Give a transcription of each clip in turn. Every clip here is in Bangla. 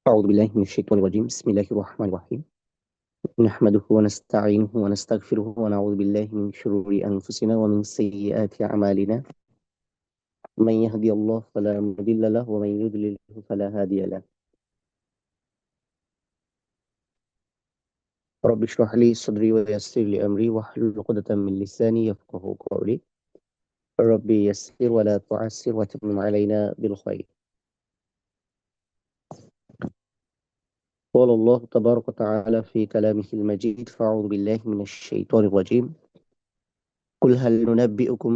أعوذ بالله من الشيطان الرجيم بسم الله الرحمن الرحيم نحمده ونستعينه ونستغفره ونعوذ بالله من شرور أنفسنا ومن سيئات أعمالنا من يهدي الله فلا مضل له ومن يضلل فلا هادي له رب اشرح لي صدري ويسر لي أمري واحلل عقدة من لساني يفقهوا قولي ربي يسر ولا تعسر وتمم علينا بالخير قال الله تبارك وتعالى في كلامه المجيد فأعوذ بالله من الشيطان الرجيم قل هل ننبئكم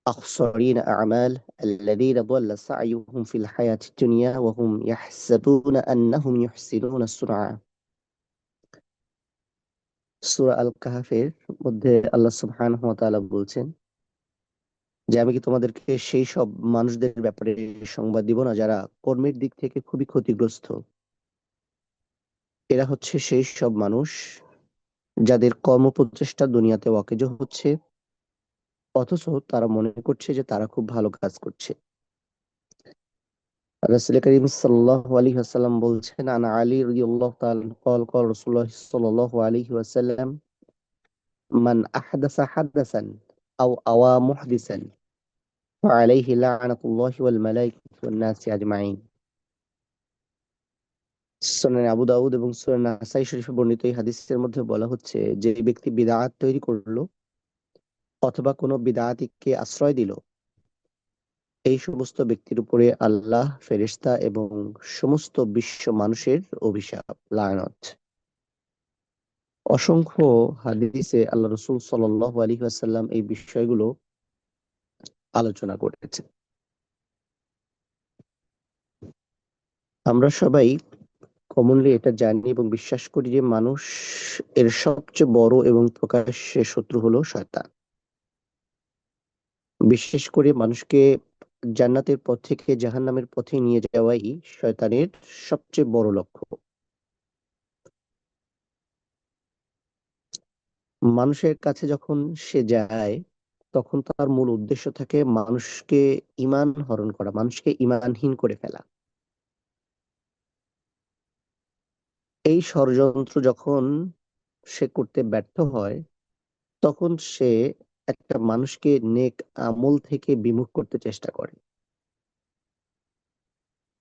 أخسرين أعمال الذين ضل سعيهم في الحياة الدنيا وهم يحسبون أنهم يحسنون صنعا সূরা আল কাহাফের মধ্যে আল্লাহ সুবহানাহু ওয়া তাআলা বলছেন যে আমি কি তোমাদেরকে সেই সব মানুষদের ব্যাপারে সংবাদ দিব না যারা কর্মের দিক থেকে খুবই ক্ষতিগ্রস্ত। এরা হচ্ছে সেই সব মানুষ যাদের কর্মপ্রচেষ্টা দুনিয়াতে অকেজো হচ্ছে, অথচ তারা মনে করছে যে তারা খুব ভালো কাজ করছে। রাসূল করিম সাল্লাল্লাহু আলাইহি ওয়াসাল্লাম বলছেন আন আলী রাদিয়াল্লাহু তাআলা قال قال رسول الله صلى الله عليه وسلم من أحدث حدثا أو أوى محدثا فعليه لعنة الله والملائكة والناس أجمعين। সুনানে আবু দাউদ এবং সুনানে নাসাই শরীফে বর্ণিত এই হাদিসের মধ্যে বলা হচ্ছে যে ব্যক্তি বিদআত তৈরি করলো অথবা কোনো বিদআতকে আশ্রয় দিল, এই সমস্ত ব্যক্তির উপরে আল্লাহ, ফেরেশতা এবং সমস্ত বিশ্ব মানুষের অভিশাপ, লানত। অসংখ্য হাদিসে আল্লাহ রসুল সাল্লাল্লাহু আলাইহি ওয়াসাল্লাম এই বিষয়গুলো আলোচনা করেছেন। আমরা সবাই কমনলি এটা জানি এবং বিশ্বাস করি যে মানুষ এর সবচেয়ে বড় এবং প্রকাশ্যে শত্রু হলো শয়তান। বিশেষ করে মানুষকে জান্নাতের পথ থেকে জাহান্নামের পথে নিয়ে যাওয়াই শয়তানের সবচেয়ে বড় লক্ষ্য। মানুষের কাছে যখন সে যায় তখন তার মূল উদ্দেশ্য থাকে মানুষকে ঈমান হরণ করা, মানুষকে ঈমানহীন করে ফেলা। এই ষড়যন্ত্র যখন সে করতে ব্যর্থ হয় তখন সে একটা মানুষকে নেক আমল থেকে বিমুখ করতে চেষ্টা করে।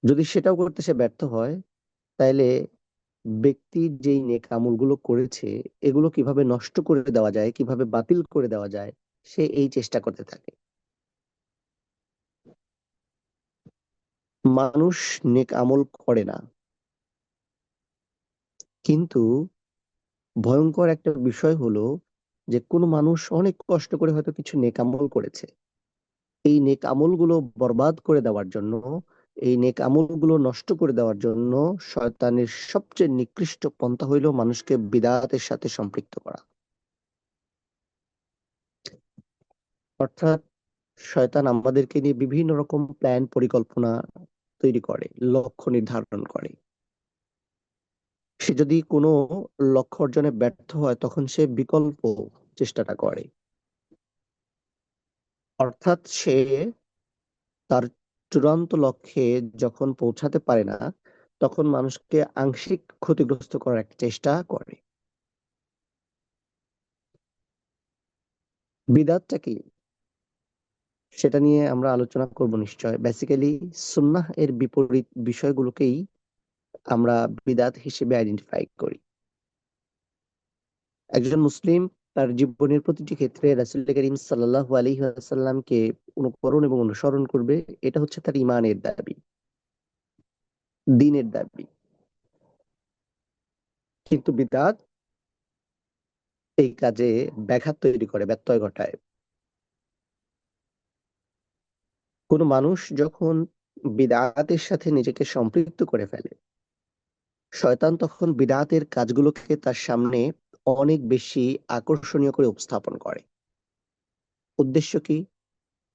যদি সেটাও করতে সে ব্যর্থ হয় তাইলে ব্যক্তি যেই নেক আমলগুলো করেছে এগুলো কিভাবে নষ্ট করে দেওয়া যায়, কিভাবে বাতিল করে দেওয়া যায়, সে এই চেষ্টা করতে থাকে। মানুষ নেক আমল করে না, কিন্তু ভয়ঙ্কর একটা বিষয় হলো যে কোনো মানুষ অনেক কষ্ট করে হয়তো কিছু নেক আমল করেছে, এই নেক আমলগুলো বরবাদ করে দেওয়ার জন্য, এই নেক আমলগুলো নষ্ট করে দেওয়ার জন্য শয়তানের সবচেয়ে নিকৃষ্ট পন্থা হইল মানুষকে বিদআতের সাথে সম্পৃক্ত করা। অর্থাৎ শয়তান আমাদেরকে নিয়ে বিভিন্ন রকম প্ল্যান পরিকল্পনা তৈরি করে, লক্ষ্য নির্ধারণ করে। সে যদি কোনো লক্ষ্য অর্জনে ব্যর্থ হয় তখন সে বিকল্প চেষ্টাটা করে। অর্থাৎ সে তার চূড়ান্ত লক্ষ্যে যখন পৌঁছাতে পারে না তখন মানুষকে আংশিক ক্ষতিগ্রস্ত করার একটা চেষ্টা করে। বিদআতটা কি সেটা নিয়ে আমরা আলোচনা করব নিশ্চয়। বেসিক্যালি সুন্নাহ এর বিপরীত বিষয়গুলোকেই আমরা বিদআত হিসেবে আইডেন্টিফাই করি। একজন মুসলিম তার জীবনের প্রতিটি ক্ষেত্রে রাসূল করিম সাল্লাল্লাহু আলাইহি ওয়াসাল্লামকে অনুকরণ এবং অনুসরণ করবে, এটা হচ্ছে তার ঈমানের দাবি, দ্বীনের দাবি। কিন্তু বিদআত এই কাজে ব্যাঘাত তৈরি করে, ব্যত্যয় ঘটায়। কোনো মানুষ যখন বিদআতের সাথে নিজেকে সম্পৃক্ত করে ফেলে, শয়তান তখন বিদআতের কাজগুলোকে তার সামনে অনেক বেশি আকর্ষণীয় করে উপস্থাপন করে। উদ্দেশ্য কি?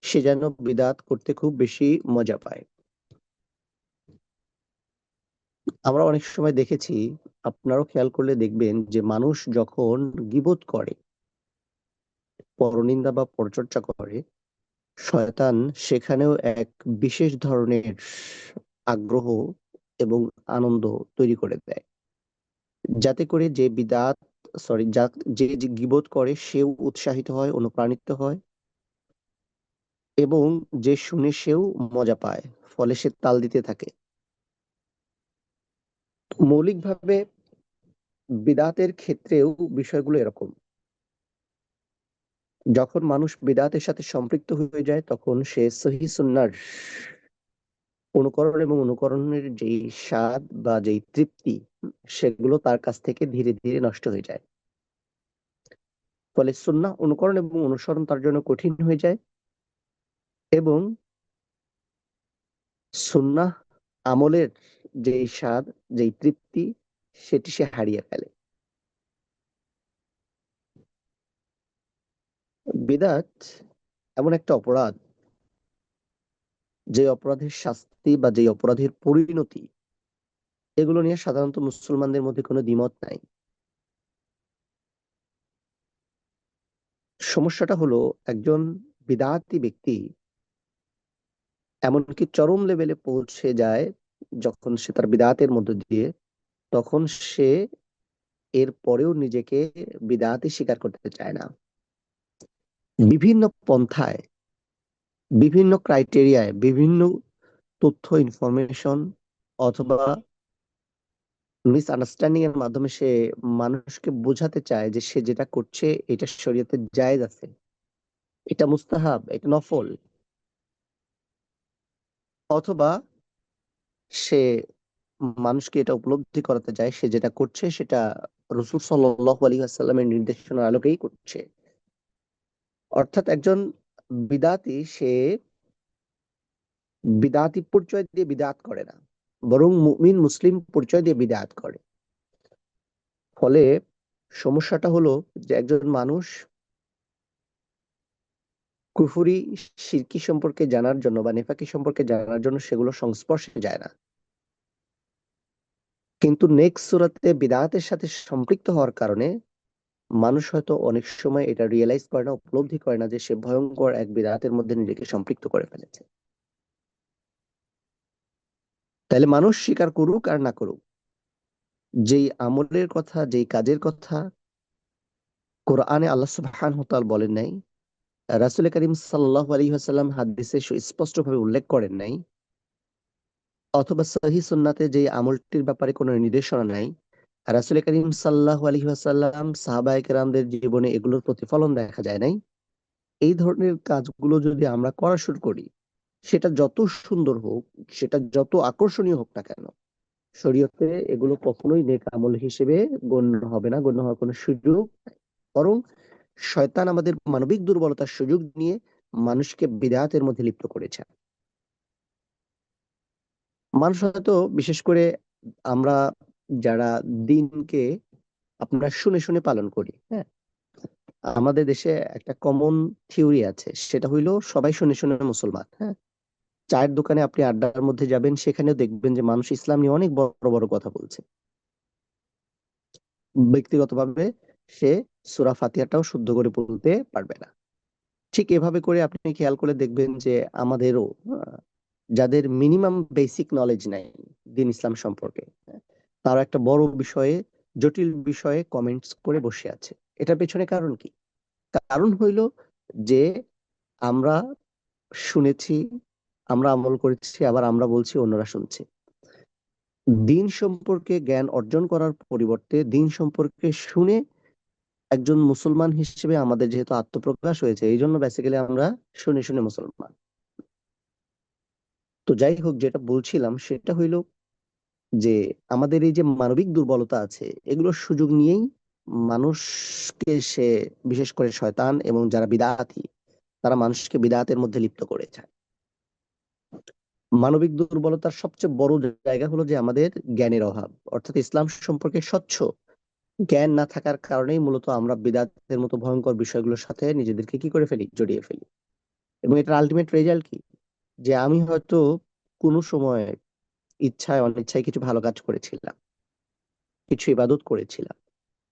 সে যেন বিদআত করতে খুব বেশি মজা পায়। আমরা অনেক সময় দেখেছি, আপনারাও খেয়াল করলে দেখবেন যে মানুষ যখন গীবত করে, পরনিন্দা বা পরচর্চা করে, শয়তান সেখানেও এক বিশেষ ধরনের আগ্রহ এবং আনন্দ তৈরি করে দেয়, যাতে করে যে বিদাত সরি যে যে গীবত করে সেও উৎসাহিত হয়, অনুপ্রাণিত হয়, এবং যে শুনে সেও মজা পায়, ফলে সে তাল দিতে থাকে। মৌলিকভাবে বিদাতের ক্ষেত্রেও বিষয়গুলো এরকম। যখন মানুষ বিদাতের সাথে সম্পৃক্ত হয়ে যায় তখন সে সহিহ সুন্নাহর অনুকরণ এবং অনুকরণের যেই স্বাদ বা যেই তৃপ্তি, সেগুলো তার কাছ থেকে ধীরে ধীরে নষ্ট হয়ে যায়। ফলে সুন্নাহ অনুকরণ এবং অনুসরণ তার জন্য কঠিন হয়ে যায়, এবং সুন্নাহ আমলের যেই স্বাদ, যেই তৃপ্তি, সেটি সে হারিয়ে ফেলে। বিদআত এমন একটা অপরাধ, যে অপরাধের শাস্তি বা যে অপরাধের পরিণতি, এগুলো নিয়ে সাধারণত মুসলমানদের মধ্যে কোনো দ্বিমত নাই। সমস্যাটা হলো, একজন বিদআতি ব্যক্তি এমনকি চরম লেভেলে পৌঁছে যায় যখন সে তার বিদআতের মধ্য দিয়ে, তখন সে এর পরেও নিজেকে বিদআতি স্বীকার করতে চায় না। বিভিন্ন পন্থায়, বিভিন্ন ক্রাইটেরিয়ায়, বিভিন্ন তথ্য ইনফরমেশন অথবা মিসআন্ডারস্ট্যান্ডিং এর মাধ্যমে সে মানুষকে বোঝাতে চায় যে সে যেটা করছে এটা শরীয়তে জায়েজ আছে, এটা মুস্তাহাব, এটা নফল। অথবা সে মানুষকে এটা উপলব্ধি করাতে চায় সে যেটা করছে সেটা রাসূল সাল্লাল্লাহু আলাইহি ওয়াসাল্লামের নির্দেশনার আলোকেই করছে। অর্থাৎ একজন বিদআতি সে বিদআতি পরিচয় দিয়ে বিদআত করে না, বরং মুমিন মুসলিম পরিচয় দিয়ে বিদআত করে। ফলে সমস্যাটা হলো যে একজন মানুষ কুফরি, শিরকি সম্পর্কে জানার জন্য বা নেফাকি সম্পর্কে জানার জন্য সেগুলো সংস্পর্শে যায় না, কিন্তু নেক্সট সূরাতে বিদআতের সাথে সম্পৃক্ত হওয়ার কারণে মানুষ হয়তো অনেক সময় এটা রিয়েলাইজ করে না, উপলব্ধি করে না যে সে ভয়ঙ্কর এক বিদআতের মধ্যে নিজেকে সম্পৃক্ত করে ফেলেছে। তাহলে মানুষ স্বীকার করুক আর না করুক, যেই আমলের কথা, যেই কাজের কথা কোরআনে আল্লাহ সুবহানাহু ওয়া তাআলা বলেন নাই, রাসূল করিম সাল্লাল্লাহু আলাইহি ওয়াসাল্লাম হাদিসে সুস্পষ্টভাবে উল্লেখ করেন নাই, অথবা সহিহ সুন্নাতে যে আমলটির ব্যাপারে কোনো নির্দেশনা নাই, রাসূল করিম সাল্লাল্লাহু আলাইহি ওয়াসাল্লাম সাহাবায়ে কেরামদের জীবনে এগুলোর প্রতিফলন দেখা যায় নাই, এই ধরনের কাজগুলো যদি আমরা করা শুরু করি, সেটা যত সুন্দর হোক, সেটা যত আকর্ষণীয় হোক না কেন, শরীয়তে এগুলো কখনোই নেক আমল হিসেবে গণ্য হবে না, গণ্য হওয়ার কোনো সুযোগ নাই। বরং শয়তান আমাদের মানবিক দুর্বলতার সুযোগ নিয়ে মানুষকে বিদআতের মধ্যে লিপ্ত করেছে। মানুষ হয়তো, বিশেষ করে আমরা যারা দিনকে আপনারা শুনে শুনে পালন করি, হ্যাঁ, আমাদের দেশে একটা কমন থিওরি আছে, সেটা হইলো সবাই শুনে শুনে মুসলমান। হ্যাঁ, চায়ের দোকানে আপনি আড্ডার মধ্যে যাবেন, সেখানেও দেখবেন যে মানুষ ইসলাম নিয়ে অনেক বড় বড় কথা বলছে। ব্যক্তিগতভাবে সে সূরা ফাতিহাটাও শুদ্ধ করে বলতে পারবে না। ঠিক এভাবে করে আপনি খেয়াল করে দেখবেন যে আমাদেরও যাদের মিনিমাম বেসিক নলেজ নাই দিন ইসলাম সম্পর্কে, তারা একটা বড় বিষয়ে, জটিল বিষয়ে কমেন্টস করে বসে আছে। এটার পেছনে কারণ কি? কারণ হইল যে আমরা শুনেছি, আমরা আমল করেছি, আবার আমরা বলছি, অন্যরা শুনছে। দিন সম্পর্কে জ্ঞান অর্জন করার পরিবর্তে দিন সম্পর্কে শুনে একজন মুসলমান হিসেবে আমাদের যেহেতু আত্মপ্রকাশ হয়েছে, এই জন্য বেসিক্যালি আমরা শুনে শুনে মুসলমান। তো যাই হোক, যেটা বলছিলাম সেটা হইল যে আমাদের এই যে মানবিক দুর্বলতা আছে, এগুলোর সুযোগ নিয়েই মানুষকে সে, বিশেষ করে শয়তান এবং যারা বিদআতি, তারা মানুষকে বিদআতের মধ্যে লিপ্ত করেছে। মানবিক দুর্বলতার সবচেয়ে বড় জায়গা হলো যে আমাদের জ্ঞানের অভাব, অর্থাৎ ইসলাম সম্পর্কে স্বচ্ছ জ্ঞান না থাকার কারণেই মূলত আমরা বিদআতের মতো ভয়ঙ্কর বিষয়গুলোর সাথে নিজেদেরকে কি করে ফেলি, জড়িয়ে ফেলি। এবং এটার আলটিমেট রেজাল্ট কি? যে আমি হয়তো কোনো সময় ইচ্ছায় অনিচ্ছায় কিছু ভালো কাজ করেছিলাম, কিছু ইবাদত করেছিলাম,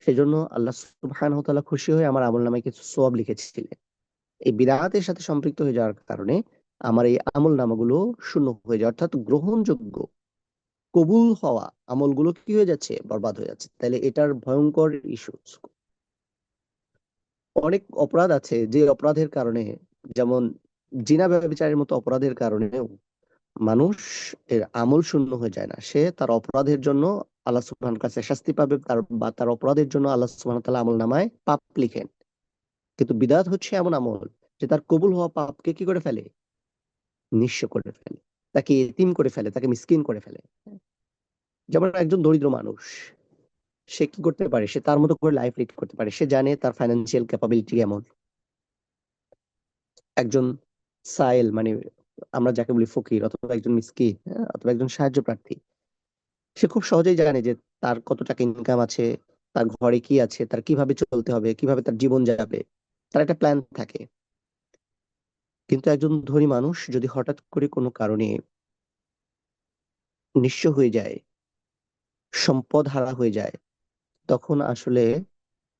সেজন্য আল্লাহ সুবহানাহু ওয়া তাআলা খুশি হয়ে আমার আমলনামায় কিছু সওয়াব লিখেছিলেন। এই বিদআতের সাথে সম্পৃক্ত হয়ে যাওয়ার কারণে আমার এই আমলনামাগুলো শূন্য হয়ে যায়, অর্থাৎ গ্রহণযোগ্য কবুল হওয়া আমলগুলো কি হয়ে যাচ্ছে, বরবাদ হয়ে যাচ্ছে। তাহলে এটার ভয়ঙ্কর ইস্যু। অনেক অপরাধ আছে যে অপরাধের কারণে, যেমন জিনা ব্যভিচারের মতো অপরাধের কারণেও মানুষ এর আমল শূন্য হয়ে যায় না, সে তার অপরাধের জন্য আল্লাহ সুবহানাহু কাছে শাস্তি পাবে, তার অপরাধের জন্য আল্লাহ সুবহানাহু তাআলা আমল নামায় পাপ লিখেন। কিন্তু বিদআত হচ্ছে এমন আমল যে তার কবুল হওয়া পাপকে কি করে ফেলে, নিঃস্ব করে ফেলে, তাকে এতিম করে ফেলে, তাকে মিসকিন করে ফেলে। যেমন একজন দরিদ্র মানুষ, সে কি করতে পারে, সে তার মতো করে লাইফ লিড করতে পারে, সে জানে তার ফাইন্যান্সিয়াল ক্যাপাবিলিটি কেমন। একজন সাইল মানে আমরা যাকে বলি ফকির, অথবা একজন মিসকিন, অথবা একজন সাহায্য প্রার্থী, সে খুব সহজেই জানে যে তার কত টাকা ইনকাম আছে, তার ঘরে কি আছে, তার কিভাবে চলতে হবে, কিভাবে তার জীবন যাবে, তার একটা প্ল্যান থাকে। কিন্তু একজন ধনী মানুষ যদি হঠাৎ করে কোনো কারণে নিঃস্ব হয়ে যায়, সম্পদ হারা হয়ে যায়, তখন আসলে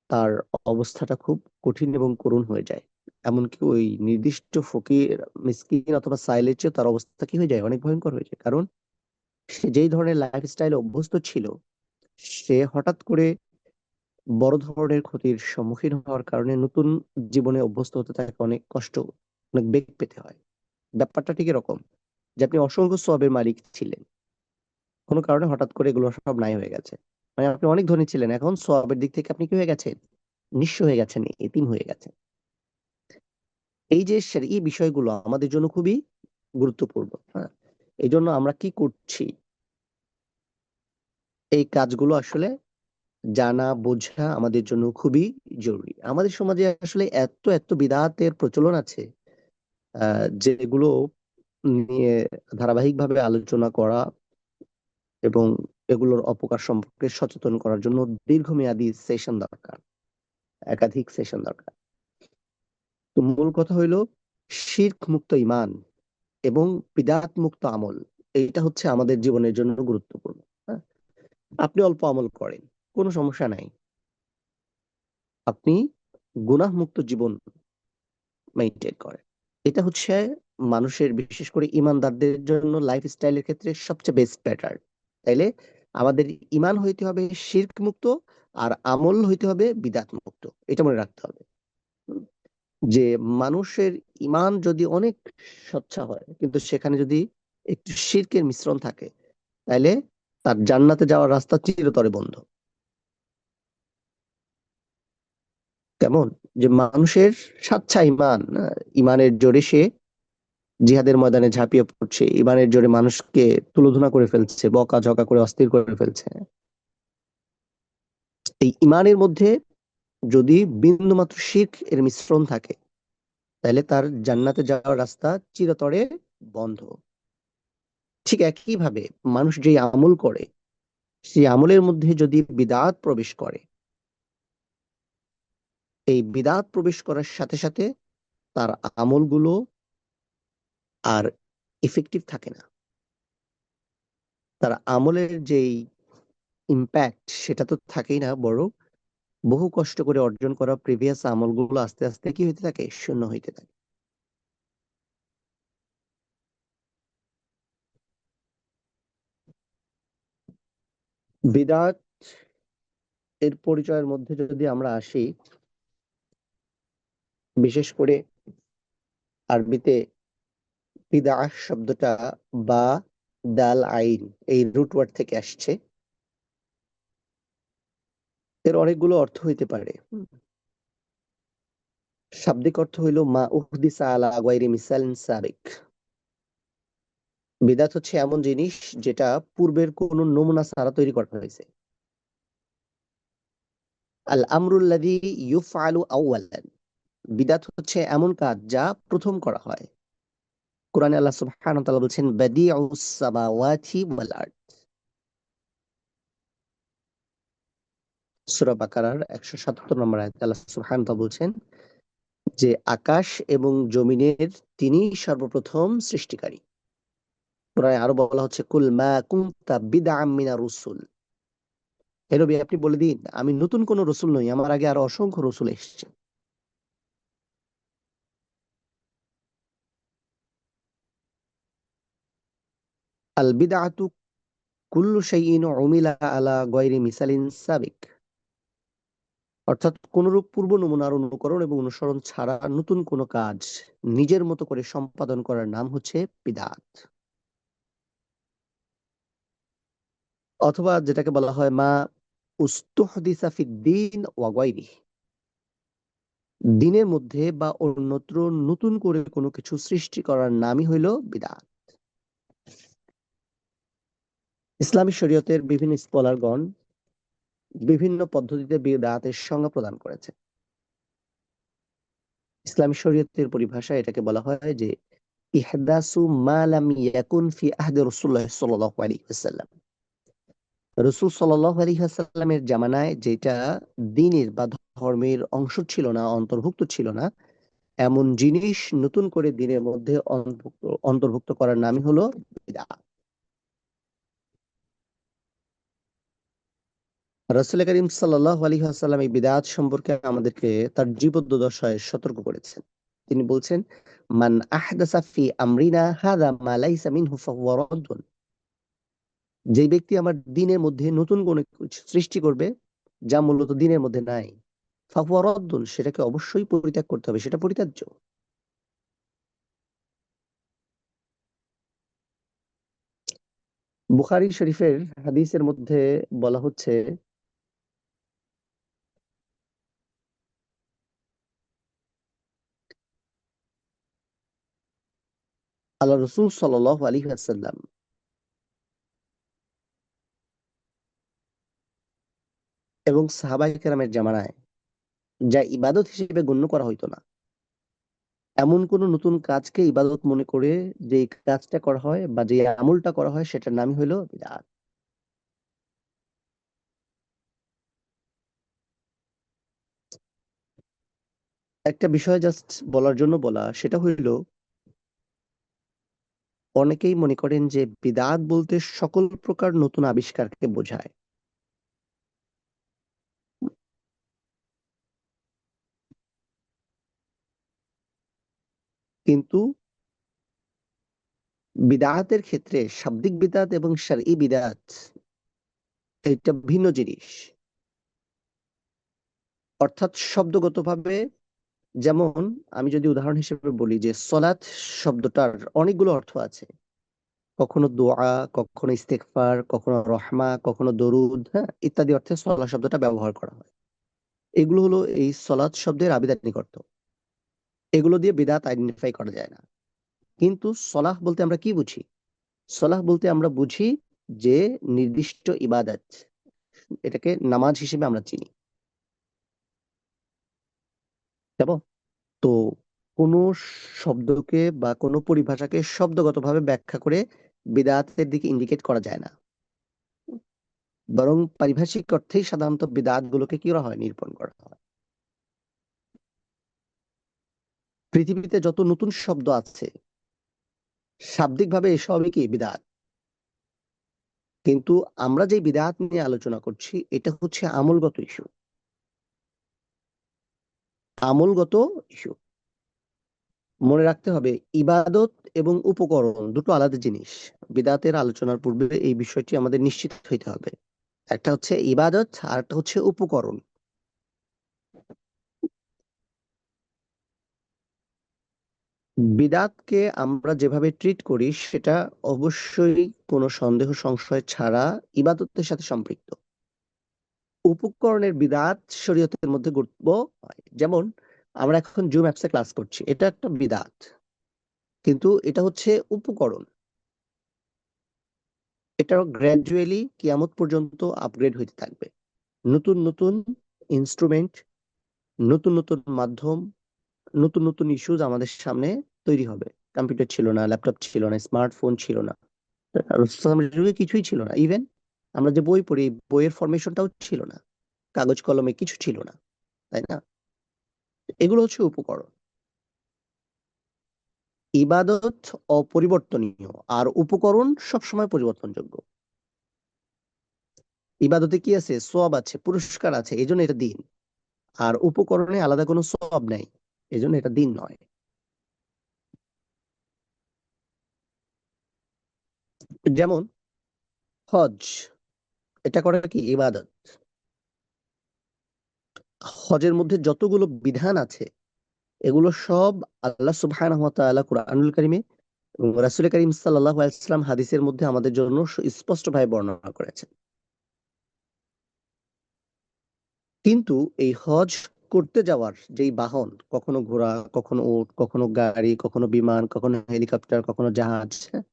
তার অবস্থাটা খুব কঠিন এবং করুণ হয়ে যায়। এমনকি ওই নির্দিষ্ট ফকির, মিসকিন অথবা সাইলের চেয়ে তার অবস্থা কি হয়ে যায়, অনেক ভয়ঙ্কর হয়ে যায়। কারণ সে যেই ধরনের লাইফস্টাইলে অভ্যস্ত ছিল, সে হঠাৎ করে বড় ধরনের ক্ষতির সম্মুখীন হওয়ার কারণে নতুন জীবনে অভ্যস্ত হতে তাকে অনেক কষ্ট, অনেক বেগ পেতে হয়। ব্যাপারটা ঠিক এরকম যে আপনি অসংখ্য সওয়াবের মালিক ছিলেন, কোনো কারণে হঠাৎ করে এগুলো সব নাই হয়ে গেছে। মানে আপনি অনেক ধনী ছিলেন, এখন সওয়াবের দিক থেকে আপনি কি হয়ে গেছেন, নিঃস্ব হয়ে গেছেন, এতিম হয়ে গেছেন। এই যে এই বিষয়গুলো আমাদের জন্য খুবই গুরুত্বপূর্ণ। হ্যাঁ, এই জন্য আমরা কি করছি, এই কাজগুলো আসলে জানা বোঝা আমাদের জন্য খুবই জরুরি। আমাদের সমাজে আসলে এত এত বিদআতের প্রচলন আছে, যেগুলো নিয়ে ধারাবাহিকভাবে আলোচনা করা এবং এগুলোর অপকার সম্পর্কে সচেতন করার জন্য দীর্ঘমেয়াদী সেশন দরকার, একাধিক সেশন দরকার। তো মূল কথা হইলো, শিরক মুক্ত ঈমান এবং বিদআত মুক্ত আমল, এইটা হচ্ছে আমাদের জীবনের জন্য গুরুত্বপূর্ণ। হ্যাঁ, আপনি অল্প আমল করেন, কোনো সমস্যা নাই, আপনি গুনাহ মুক্ত জীবন মেইনটেইন করেন। এটা হচ্ছে মানুষের, বিশেষ করে ইমানদারদের জন্য লাইফস্টাইলের ক্ষেত্রে সবচেয়ে বেস্ট প্যাটার্ন। তাইলে আমাদের ইমান হইতে হবে শিরক মুক্ত, আর আমল হইতে হবে বিদআত মুক্ত। এটা মনে রাখতে হবে। হুম, যে মানুষের ইমান যদি অনেক সচ্ছা হয়, কিন্তু সেখানে যদি একটু শিরকের মিশ্রণ থাকে, তাইলে তার জান্নাতে যাওয়ার রাস্তা চিরতরে বন্ধ। কেমন, যে মানুষের সাচ্চা ইমান, ইমানের জোরে সে জিহাদের ময়দানে ঝাঁপিয়ে পড়ছে, ইমানের জোরে মানুষকে তুলোধুনা করে ফেলছে, বকাঝকা করে অস্থির করে ফেলছে। এই ইমানের মধ্যে যদি বিন্দুমাত্র শিরক এর মিশ্রণ থাকে, তাহলে তার জান্নাতে যাওয়ার রাস্তা চিরতরে বন্ধ। ঠিক একইভাবে মানুষ যে আমল করে, সেই আমলের মধ্যে যদি বিদআত প্রবেশ করে, এই বিদআত প্রবেশ করার সাথে সাথে তার আমলগুলো আর ইফেক্টিভ থাকে না। তার আমলের যেই ইম্প্যাক্ট, সেটা তো থাকেই না, বরং বহু কষ্ট করে অর্জন করা প্রিভিয়াস আমলগুলো আস্তে আস্তে কি হইতে থাকে, শূন্য হইতে থাকে। বিদআত এর পরিচয়ের মধ্যে যদি আমরা আসি, বিশেষ করে আরবিতে বিদআহ শব্দটা বা দাল আইন, এই রুট ওয়ার্ড থেকে আসছে। এর অনেকগুলো অর্থ হইতে পারে। শাব্দিক অর্থ হইল মা উহদিসা আলা গায়রি মিসালিন সাবিক। বিদআত হচ্ছে এমন জিনিস যেটা পূর্বের কোনো নমুনা ছাড়া তৈরি করা হয়েছে। আল আমরুল্লাযী ইউফআলু আউয়ালান, বিদআত হচ্ছে এমন কাজ যা প্রথম করা হয়। কোরআনে আল্লাহ সুবহানাহু ওয়া তাআলা বলছেন বাদিউস সামাওয়াতি ওয়াল আরদ। সূরা বাকারার ১৭৭ নম্বর আয়াতে আল্লাহ সুবহানাহু ওয়া তাআলা বলছেন যে আকাশ এবং জমিনের তিনিই সর্বপ্রথম সৃষ্টিকারী। কোরআনে আরো বলা হচ্ছে কুল মা কুনতা বিদআম মিনার রুসুল, হে নবী আপনি বলে দিন আমি নতুন কোন রসুল নই, আমার আগে আরো অসংখ্য রসুল এসেছে। আল বিদআতু কুল্লু শাইইন উমিলা আলা গয়রি মিসালিন সাবিক, অর্থাৎ কোনরূপ পূর্ব নমুনার অনুকরণ এবং অনুসরণ ছাড়া নতুন কোনো কাজ নিজের মতো করে সম্পাদন করার নাম হচ্ছে বিদআত। অথবা যেটাকে বলা হয় মা উস্তুহদিসা ফিদ্দীন ওয়া গায়রিহি, দ্বীনের মধ্যে বা অন্যত্র নতুন করে কোনো কিছু সৃষ্টি করার নামই হইল বিদআত। ইসলামী শরীয়তের বিভিন্ন স্কলারগণ বিভিন্ন পদ্ধতিতে বিদআতের সংজ্ঞা প্রদান করেছে। ইসলামী শরীয়তের পরিভাষায় এটাকে বলা হয় যে ইহদাসু মা লাম ইয়াকুন ফি আহদি রাসূলুল্লাহ সাল্লাল্লাহু আলাইহি ওয়াসাল্লাম, রাসূল সাল্লাল্লাহু আলাইহি ওয়াসাল্লামের জামানায় যেটা দ্বীনের বা ধর্মের অংশ ছিল না, অন্তর্ভুক্ত ছিল না, এমন জিনিস নতুন করে দ্বীনের মধ্যে অন্তর্ভুক্ত করার নামই হলো বিদআত। রাসূল করিম সাল্লাল্লাহু আলাইহি ওয়াসাল্লাম এই বিদআত সম্পর্কে আমাদেরকে তার জীবদ্দশায় সতর্ক করেছেন। তিনি বলছেন, মান আহদাসা ফি আমরিনা হাযা মা লাইসা মিনহু ফাহুয়া রাদ্দুন, যে ব্যক্তি আমার দ্বীনের মধ্যে নতুন কোনো কিছু সৃষ্টি করবে যা মূলত দ্বীনের মধ্যে নাই, ফাহুয়া রাদ্দুন, সেটাকে অবশ্যই পরিত্যাগ করতে হবে, সেটা পরিত্যাজ্য। বুখারী শরীফের হাদিসের মধ্যে বলা হচ্ছে, আল্লাহ রাসূল সাল্লাল্লাহু আলাইহি ওয়াসাল্লাম এবং সাহাবায়ে কেরামের জামানায় যা ইবাদত হিসেবে গণ্য করা হইতো না, এমন কোন নতুন কাজকে ইবাদত মনে করে যে কাজটা করা হয় বা যে আমলটা করা হয় সেটার নামই হলো বিদআত। একটা বিষয় জাস্ট বলার জন্য বলা, সেটা হইল অনেকেই মনে করেন যে বিদআত বলতে সকল প্রকার নতুন আবিষ্কারকে বোঝায়। কিন্তু বিদআতের ক্ষেত্রে শাব্দিক বিদআত এবং শারঈ বিদআত এটা ভিন্ন জিনিস। অর্থাৎ শব্দগতভাবে, যেমন আমি যদি উদাহরণ হিসেবে বলি যে সলাৎ শব্দটার অনেকগুলো অর্থ আছে, কখনো দোয়া, কখনো ইস্তেগফার, কখনো রহমা, কখনো দরুদ, হ্যাঁ, ইত্যাদি অর্থে সলাৎ শব্দটা ব্যবহার করা হয়। এগুলো হলো এই সলাৎ শব্দের আবিধানিক অর্থ। এগুলো দিয়ে বিদআত আইডেন্টিফাই করা যায় না। কিন্তু সলাহ বলতে আমরা কি বুঝি? সলাহ বলতে আমরা বুঝি যে নির্দিষ্ট ইবাদত, এটাকে নামাজ হিসেবে আমরা চিনি। কেমন? তো কোনো শব্দকে বা কোনো পরিভাষাকে শব্দগতভাবে ব্যাখ্যা করে বিদআতের দিকে ইন্ডিকেট করা যায় না, বরং পারিভাষিক অর্থেই সাধারণত বিদআত গুলোকে কি করা হয়, নিরূপণ করা হয়। পৃথিবীতে যত নতুন শব্দ আছে শাব্দিকভাবে এসবই কি বিদআত। কিন্তু আমরা যে বিদআত নিয়ে আলোচনা করছি এটা হচ্ছে আমলগত ইস্যু। আমলগত ইস্যু মনে রাখতে হবে, ইবাদত এবং উপকরণ দুটো আলাদা জিনিস। বিদআতের আলোচনার পূর্বে এই বিষয়টি আমাদের নিশ্চিত হইতে হবে। একটা হচ্ছে ইবাদত আর একটা হচ্ছে উপকরণ। বিদআতকে আমরা যেভাবে ট্রিট করি সেটা অবশ্যই কোনো সন্দেহ সংশয় ছাড়া ইবাদতের সাথে সম্পৃক্ত। উপকরণের বিদআত শরীয়তের মধ্যে গুরুত্ব হয়। যেমন আমরা এখন জুম অ্যাপসে ক্লাস করছি, এটা একটা বিদআত, কিন্তু এটা হচ্ছে উপকরণ। এটা গ্র্যাজুয়ালি কিয়ামত পর্যন্ত আপগ্রেড হইতে থাকবে। নতুন নতুন ইনস্ট্রুমেন্ট, নতুন নতুন মাধ্যম, নতুন নতুন ইস্যুজ আমাদের সামনে তৈরি হবে। কম্পিউটার ছিল না, ল্যাপটপ ছিল না, স্মার্টফোন ছিল না, রাসূলের যুগে কিছুই ছিল না। ইভেন আমরা যে বই পড়ি, বইয়ের ফরমেশনটাও ছিল না, কাগজ কলমে কিছু ছিল না, তাই না? এগুলো হচ্ছে উপকরণ। ইবাদত অপরিবর্তনীয় আর উপকরণ সবসময় পরিবর্তনযোগ্য। ইবাদতে কি আছে? সওয়াব আছে, পুরস্কার আছে, এজন্য এটা দিন। আর উপকরণে আলাদা কোনো সওয়াব নাই, এজন্য এটা দিন নয়। যেমন হজ, এটা করা কি ইবাদত। হজের মধ্যে যতগুলো বিধান আছে এগুলো সব আল্লাহ সুবহানাহু ওয়া তাআলা কুরআনুল কারীমে এবং রাসূল করিম সাল্লাল্লাহু আলাইহি ওয়াসাল্লাম হাদিসের মধ্যে আমাদের জন্য স্পষ্টভাবে বর্ণনা করেছেন। কিন্তু এই হজ করতে যাওয়ার যেই বাহন, কখনো ঘোড়া, কখনো উট, কখনো গাড়ি, কখনো বিমান, কখনো হেলিকপ্টার, কখনো জাহাজ, হ্যাঁ,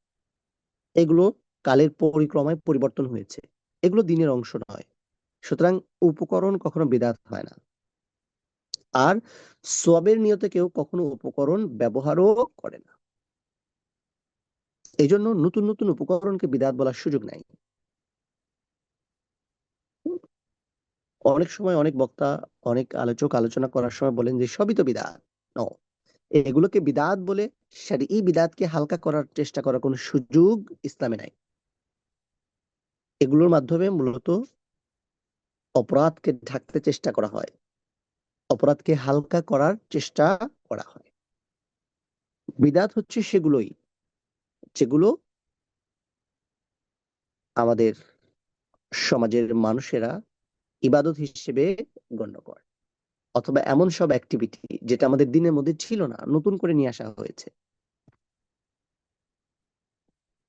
এগুলো কালের পরিক্রমায় পরিবর্তন হয়েছে। এগুলো দিনের অংশ নয়। সুতরাং উপকরণ কখনো বিদআত হয় না। আর সওয়াবের নিয়তে কেউ কখনো উপকরণ ব্যবহারও করে না। এই জন্য নতুন নতুন উপকরণকে বিদআত বলার সুযোগ নাই। অনেক সময় অনেক বক্তা, অনেক আলোচক আলোচনা করার সময় বলেন যে সবই তো বিদআত। নো, এগুলোকে বিদআত বলে শরঈ বিদআতকে হালকা করার চেষ্টা করার কোনো সুযোগ ইসলামে নাই। এগুলোর মাধ্যমে মূলত অপরাধকে ঢাকতে চেষ্টা করা হয়, অপরাধকে হালকা করার চেষ্টা করা হয়। বিদআত হচ্ছে সেগুলোই যেগুলো আমাদের সমাজের মানুষেরা ইবাদত হিসেবে গণ্য করে, অথবা এমন সব অ্যাক্টিভিটি যেটা আমাদের দিনের মধ্যে ছিল না, নতুন করে নিয়ে আসা হয়েছে।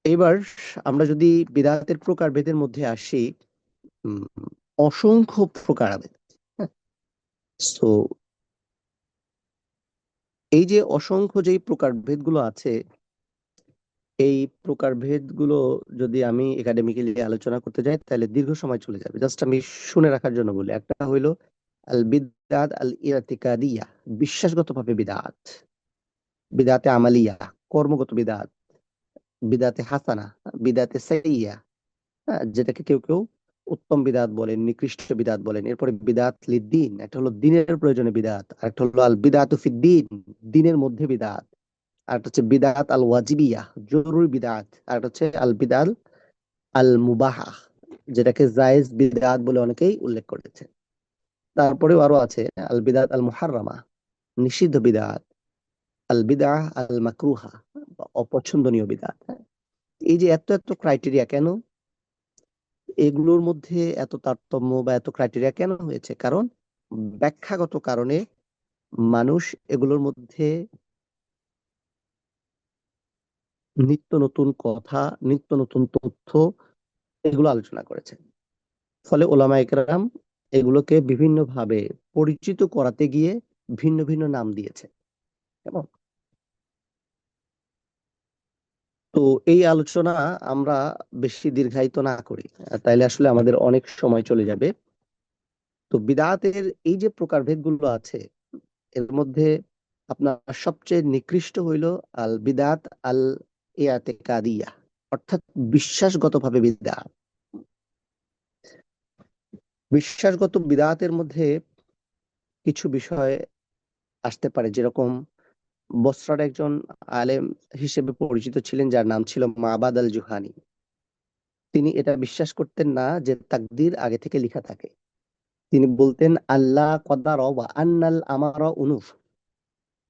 এবার আমরা যদি বিদআতের প্রকারভেদের মধ্যে আসি, উম, অসংখ্য প্রকারাভেদ। সো এই যে অসংখ্য যেই প্রকারভেদগুলো আছে, এই প্রকারভেদগুলো যদি আমি একাডেমিক্যালি আলোচনা করতে যাই তাহলে দীর্ঘ সময় চলে যাবে। জাস্ট আমি শুনে রাখার জন্য বলি। একটা হইলো আল বিদআত আল ইতিকাদিয়া, বিশ্বাসগতভাবে বিদআত; বিদআতে আমালিয়া, কর্মগত বিদআত; বিদআতে হাসানা, বিদআতে সাইয়্যা, হ্যাঁ, যেটাকে কেউ কেউ উত্তম বিদআত বলেন, নিকৃষ্ট বিদআত বলেন। এরপরে বিদআত লিদ্দিন, একটা হলো দিনের প্রয়োজনে বিদআত, আর একটা হলো আল বিদআতু ফিদ্দিন, দিনের মধ্যে বিদআত। আর একটা হচ্ছে বিদআত আল ওয়াজিবিয়া, জরুরি বিদআত। আর একটা হচ্ছে আল বিদআত আল মুবাহা, যেটাকে জায়েজ বিদআত বলে অনেকেই উল্লেখ করেছে। তারপরেও আরো আছে আল বিদআত আল মুহাররামা, নিষিদ্ধ বিদআত; আল বিদআহ আল মাকরুহা, বা অপছন্দনীয় বিদআত। এই যে এত এত ক্রাইটেরিয়া কেন, এগুলোর মধ্যে এত তারতম্য বা এত ক্রাইটেরিয়া কেন হয়েছে? কারণ ব্যাখ্যাগত কারণে মানুষ এগুলোর মধ্যে নিত্য নতুন কথা, নিত্য নতুন তথ্য এগুলো আলোচনা করেছে। ফলে ওলামায়ে কেরাম এগুলোকে বিভিন্ন ভাবে পরিচিত করাতে গিয়ে ভিন্ন ভিন্ন নাম দিয়েছে। কেমন? তো এই আলোচনা আমরা বেশি দীর্ঘায়িত না করি, তাইলে আসলে আমাদের অনেক সময় চলে যাবে। তো বিদআতের এই যে প্রকারভেদ গুলো আছে, এর মধ্যে আপনার সবচেয়ে নিকৃষ্ট হইল আল বিদআত আল ইয়াতেকাদিয়া, অর্থাৎ বিশ্বাসগতভাবে বিদআত। বিশ্বাসগত বিদআতের মধ্যে কিছু বিষয় আসতে পারে, যেরকম বসরার একজন আলেম হিসেবে পরিচিত ছিলেন যার নাম ছিল মাবাদ আল জুহানি। তিনি এটা বিশ্বাস করতেন না যে তাকদীর আগে থেকে লিখা থাকে। তিনি বলতেন আল্লাহ কদার ওয়া আন্নাল আমারা উনুফ,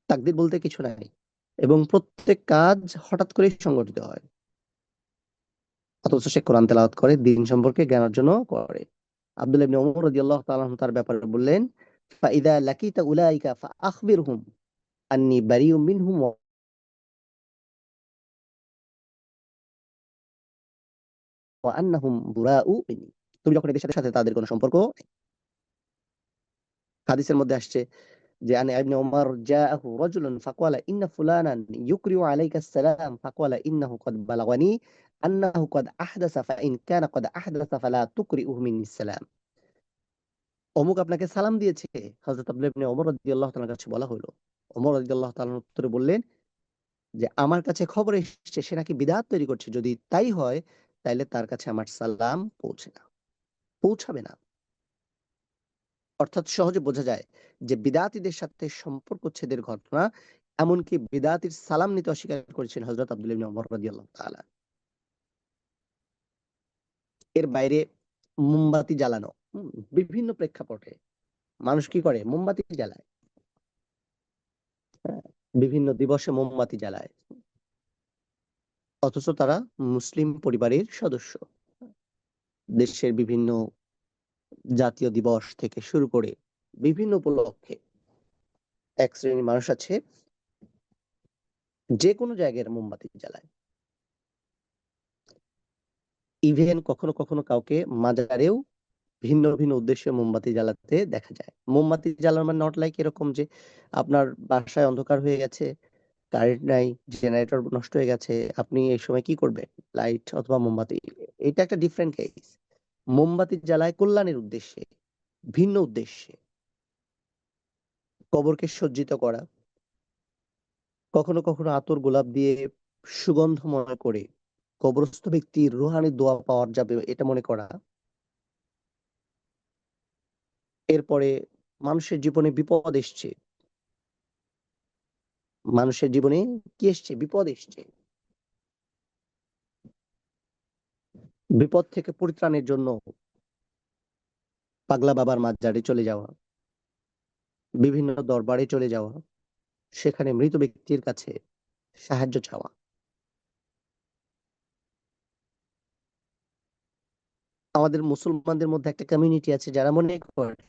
তাকদীর বলতে কিছু নাই এবং প্রত্যেক কাজ হঠাৎ করে সংঘটিত হয়। অথচ সে কোরআন তেলাওয়াত করে, দিন সম্পর্কে জ্ঞান অর্জন করে। আব্দুল্লাহ ইবনে ওমর রাদিয়াল্লাহু তাআলা আনহু তার ব্যাপারে বললেন, ফাইদা লাকিতা উলাইকা ফাআখবিরহুম আন্নী বারিউম মিনহুম ওয়া আন্নাহুম বুরাউ মিন্নী। তুমি যখন এদের সাথে সাথে তাদের কোনো সম্পর্ক নেই। হাদিসের মধ্যে আসছে যে আন ইবনে ওমর জাআহু রাজুলুন ফাকালা ইন্না ফুলানান ইউকরিউ আলাইকা আসসালাম ফাকালা ইন্নাহু ক্বাদ বালাগানি আন্নাহু ক্বাদ আহদাসা ফাইন কানা ক্বাদ আহদাসা ফালা তুকরিউহু মিন্নি সালাম। অমুক আপনাকে সালাম দিয়েছে। হযরত আব্দুল্লাহ ইবনে ওমর রাদিয়াল্লাহু তাআলার কাছে বলা হলো। ওমর রাদিয়াল্লাহু তাআলা উত্তরে বললেন যে আমার কাছে খবর এসেছে সে নাকি বিদআত তৈরি করছে। যদি তাই হয় তাইলে তার কাছে আমার সালাম পৌঁছাবে না। অর্থাৎ সহজে বোঝা যায় যে বিদআতীদের সাথে সম্পর্ক ছেদের ঘটনা, এমনকি বিদআতীর সালাম নিতে অস্বীকার করেছেন হযরত আব্দুল্লাহ ইবনে ওমর রাদিয়াল্লাহু তাআলা। এর বাইরে মোমবাতি জ্বালানো, বিভিন্ন প্রেক্ষাপটে মানুষ কি করে? মোমবাতি জ্বালায়। হ্যাঁ, বিভিন্ন দিবসে মোমবাতি জ্বালায়, অথচ তারা মুসলিম পরিবারের সদস্য। দেশের বিভিন্ন জাতীয় দিবস থেকে শুরু করে বিভিন্ন উপলক্ষে এক শ্রেণীর মানুষ আছে যে কোনো জায়গায় মোমবাতি জ্বালায়। ইভেন কখনো কখনো কাউকে মাজারেও ভিন্ন ভিন্ন উদ্দেশ্যে মোমবাতি জ্বালাতে দেখা যায়। মোমবাতি জ্বালানো মানে নট লাইক এরকম যে আপনার বাসায় অন্ধকার হয়ে গেছে, কারেন্ট নাই, জেনারেটর নষ্ট হয়ে গেছে, আপনি এই সময় কি করবেন? লাইট অথবা মোমবাতি। এটা একটা ডিফারেন্ট কেস। মোমবাতি জ্বালায় কল্যাণের উদ্দেশ্যে, ভিন্ন উদ্দেশ্যে। কবরকে সজ্জিত করা, কখনো কখনো আতর গোলাপ দিয়ে সুগন্ধময় করে কবরস্থ ব্যক্তির রুহানি দোয়া পাওয়া যাবে এটা মনে করা। এরপরে মানুষের জীবনে বিপদ এসছে, মানুষের জীবনে কি এসছে? বিপদ এসছে। বিপদ থেকে পরিত্রাণের জন্য পাগলা বাবার মাজারে চলে যাওয়া, বিভিন্ন দরবারে চলে যাওয়া, সেখানে মৃত ব্যক্তির কাছে সাহায্য চাওয়া। আমাদের মুসলমানদের মধ্যে একটা কমিউনিটি আছে যারা মনে করে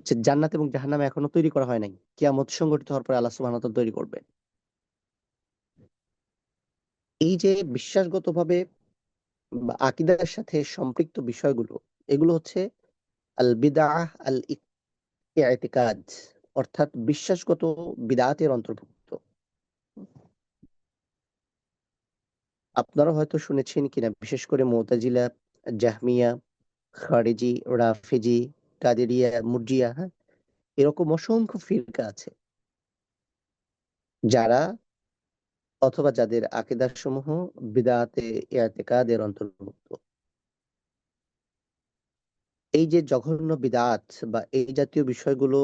যে জান্নাত এবং জাহান্নাম এখনো তৈরি করা হয় নাই, কিয়ামত সংঘটিত হওয়ার পর আল্লাহ সুবহানাহু ওয়া তাআলা তৈরি করবে। এই যে বিশ্বাসগতভাবে বা আকীদার সাথে সম্পৃক্ত বিষয়গুলো, এগুলো হচ্ছে আল বিদআহ আল ইতিকাদ, অর্থাৎ বিশ্বাসগত বিদআতের অন্তর্ভুক্ত। আপনারা হয়তো শুনেছেন কিনা, বিশেষ করে মুতাজিলা, জাহমিয়া, খারেজি, রাফেজি, কাদেরিয়া, মুরজিয়া, হ্যাঁ, এরকম অসংখ্য ফিরকা আছে যারা অথবা যাদের আকীদা সমূহ বিদআতে ইতিকাদের অন্তর্ভুক্ত। এই যে জঘন্য বিদআত বা এই জাতীয় বিষয়গুলো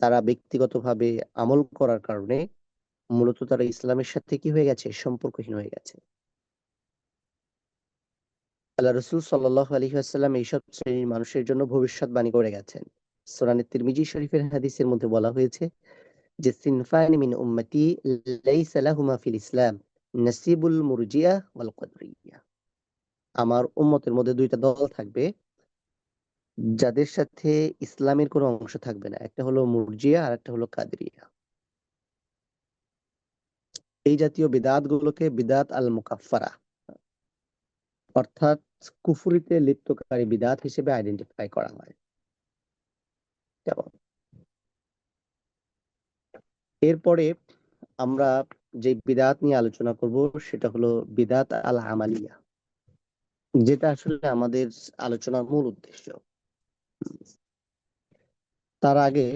তারা ব্যক্তিগতভাবে আমল করার কারণে মূলত তারা ইসলামের সাথে কি হয়ে গেছে? সম্পর্কহীন হয়ে গেছে। আল্লাহ রসুল সাল্লাল্লাহু আলাইহি ওয়াসাল্লাম এইসব শ্রেণীর মানুষের জন্য ভবিষ্যৎবাণী করে গেছেন। সুনানে তিরমিজি শরীফের হাদিসের মধ্যে বলা হয়েছে যে সিনফানি মিন উম্মতি লাইসা লাহুমা ফিল ইসলাম নাসিবুল মুরজিয়া ওয়াল কদরিয়া। আমার উম্মতের মধ্যে দুইটা দল থাকবে যাদের সাথে ইসলামের কোনো অংশ থাকবে না। একটা হলো মুরজিয়া আর একটা হলো কাদরিয়া। এই জাতীয় বিদাত গুলোকে বিদাত আল মুকাফফারা, অর্থাৎ কুফরিতে লিপ্তকারী বিদাত হিসেবে আইডেন্টিফাই করা হয়। কেমন? এরপরে আমরা যে বিদাত নিয়ে আলোচনা করব সেটা হলো বিদাত আল আমালিয়া, যেটা আসলে আমাদের আলোচনার মূল উদ্দেশ্য। তার আগে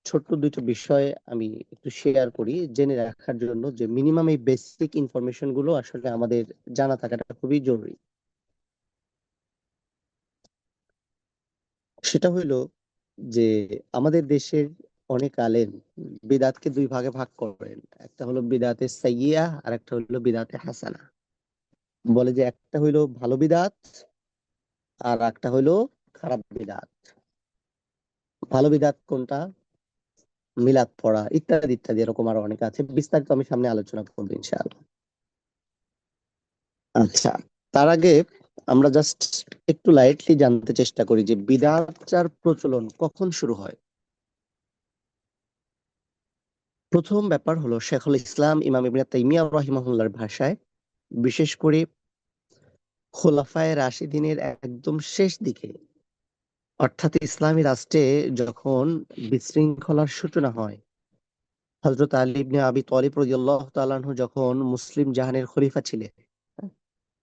ছোট্ট দুটো বিষয় আমি একটু শেয়ার করি জেনে রাখার জন্য, যে মিনিমাম এই বেসিক ইনফরমেশন গুলো আসলে আমাদের জানা থাকাটা খুবই জরুরি। সেটা হইলো যে আমাদের দেশের অনেক আলেম বিদাতকে দুই ভাগে ভাগ করেন। একটা হলো বিদাতে সাইয়্যিআহ আর একটা হলো বিদাতে হাসানা। বলে যে একটা হইলো ভালো বিদাত আর একটা হইলো খারাপ বিদাত। ভালো বিদাত কোনটা? মিলাদ পড়া ইত্যাদি ইত্যাদি, এরকম আরো অনেক আছে, বিস্তারিত আমি সামনে আলোচনা করবো ইনশাআল্লাহ। আচ্ছা, তার আগে আমরা জাস্ট একটু লাইটলি জানতে চেষ্টা করি যে বিদআতের প্রচলন কখন শুরু হয়। প্রথম ব্যাপার হলো শেখুল ইসলাম ইমাম ইবনে তাইমিয়া রাহিমাহুল্লাহর ভাষায়, বিশেষ করে খোলাফায়ে রাশিদিনের একদম শেষ দিকে, অর্থাৎ ইসলামী রাষ্ট্রে যখন বিশৃঙ্খলার সূচনা হয়, হযরত আলী ইবনে আবি তালিব রাদিয়াল্লাহু তাআলা আনহু যখন মুসলিম জাহানের খলিফা ছিলেন,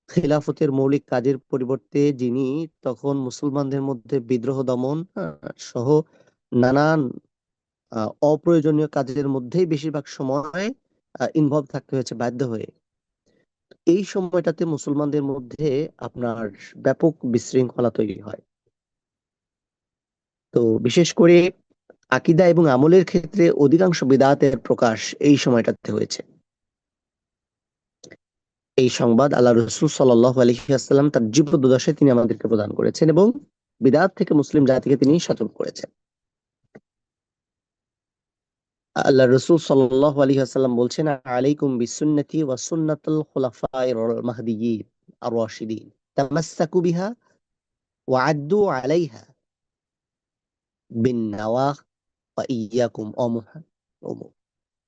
খিলাফতের মৌলিক কাজের পরিবর্তে যিনি তখন মুসলমানদের মধ্যে বিদ্রোহ দমন সহ নানান অপ্রয়োজনীয় কাজের মধ্যেই বেশিরভাগ সময় ইনভলভ থাকতে হয়েছে বাধ্য হয়ে। এই সময়টাতে মুসলমানদের মধ্যে আপনার ব্যাপক বিশৃঙ্খলা তৈরি হয়। তো বিশেষ করে আকীদা এবং আমলের ক্ষেত্রে অধিকাংশ বিদআতের প্রকাশ এই সময়টাতে হয়েছে। এই সংবাদ আল্লাহ রসুল সাল্লাল্লাহু আলাইহি ওয়াসাল্লাম তার জীবদ্দশায় তিনি আমাদেরকে প্রদান করেছেন এবং বিদআত থেকে মুসলিম জাতিকে তিনি সতর্ক করেছেন। আল্লাহ রসুল সাল্লাল্লাহু আলাইহি ওয়াসাল্লাম বলছেন, আলাইকুম বিসুন্নতি ওয়া সুন্নাতুল খুলাফায়ে আর রাশিদিন। তামাসসাকু বিহা ওয়া আদ্দু আলাইহা বিন নাওয়াহ ওয়া ইয়াকুম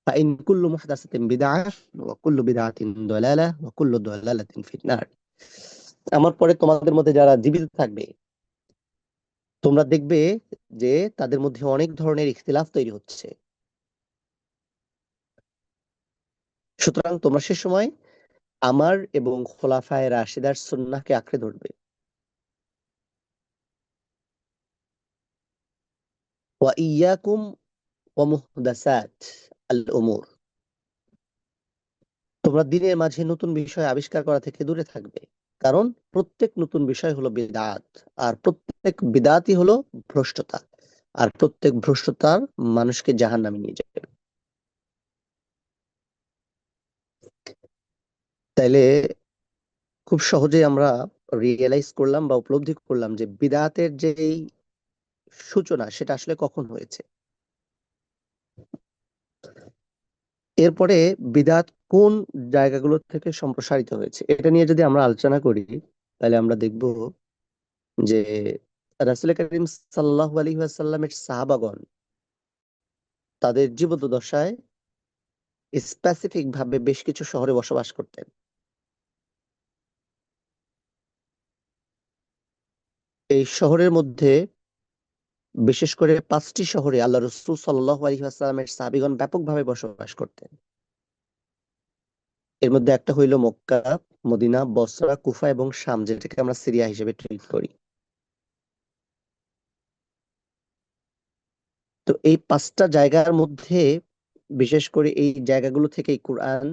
فإن كل محدثة بدعة وكل بدعة ضلالة وكل ضلالة في النار। আমার পরে তোমাদের মধ্যে যারা জীবিত থাকবে তোমরা দেখবে যে তাদের মধ্যে অনেক ধরনের ইখতিলাফ তৈরি হচ্ছে। সুতরাং তোমরা সে সময় আমার এবং খোলাফায়ে রাশিদার সুন্নাহকে আঁকড়ে ধরবে। ওয়া ইয়াকুম ওয়া মুহদাসাত আল উমুর, তোমরা দিনের মাঝে নতুন বিষয় আবিষ্কার করা থেকে দূরে থাকবে, কারণ প্রত্যেক নতুন বিষয় হলো বিদআত, আর প্রত্যেক বিদআতই হলো ভ্রষ্টতা, আর প্রত্যেক ভ্রষ্টতার মানুষকে জাহান্নামে নিয়ে যাবে। তাইলে খুব সহজেই আমরা রিয়েলাইজ করলাম বা উপলব্ধি করলাম যে বিদআতের যে সূচনা সেটা আসলে কখন হয়েছে। এরপরে বিদআত কোন জায়গাগুলো থেকে সম্প্রসারিত হয়েছে এটা নিয়ে যদি আমরা আলোচনা করি, তাহলে আমরা দেখব যে রাসূল করিম সাল্লাল্লাহু আলাইহি ওয়াসাল্লামের সাহাবাগণ তাদের জীবদ্দশায় স্পেসিফিক ভাবে বেশ কিছু শহরে বসবাস করতেন। এই শহরের মধ্যে বিশেষ করে 5টি শহরে আল্লাহ রাসূল সাল্লাল্লাহু আলাইহি ওয়াসাল্লামের সাহাবীগণ ব্যাপকভাবে বসবাস করতেন। এর মধ্যে একটা হইল মক্কা, মদিনা, বসরা, কুফা এবং শাম, যেটাকে আমরা সিরিয়া হিসেবে ট্রিট করি। তো এই 5টা জায়গার মধ্যে বিশেষ করে এই জায়গাগুলো থেকেই কোরআন,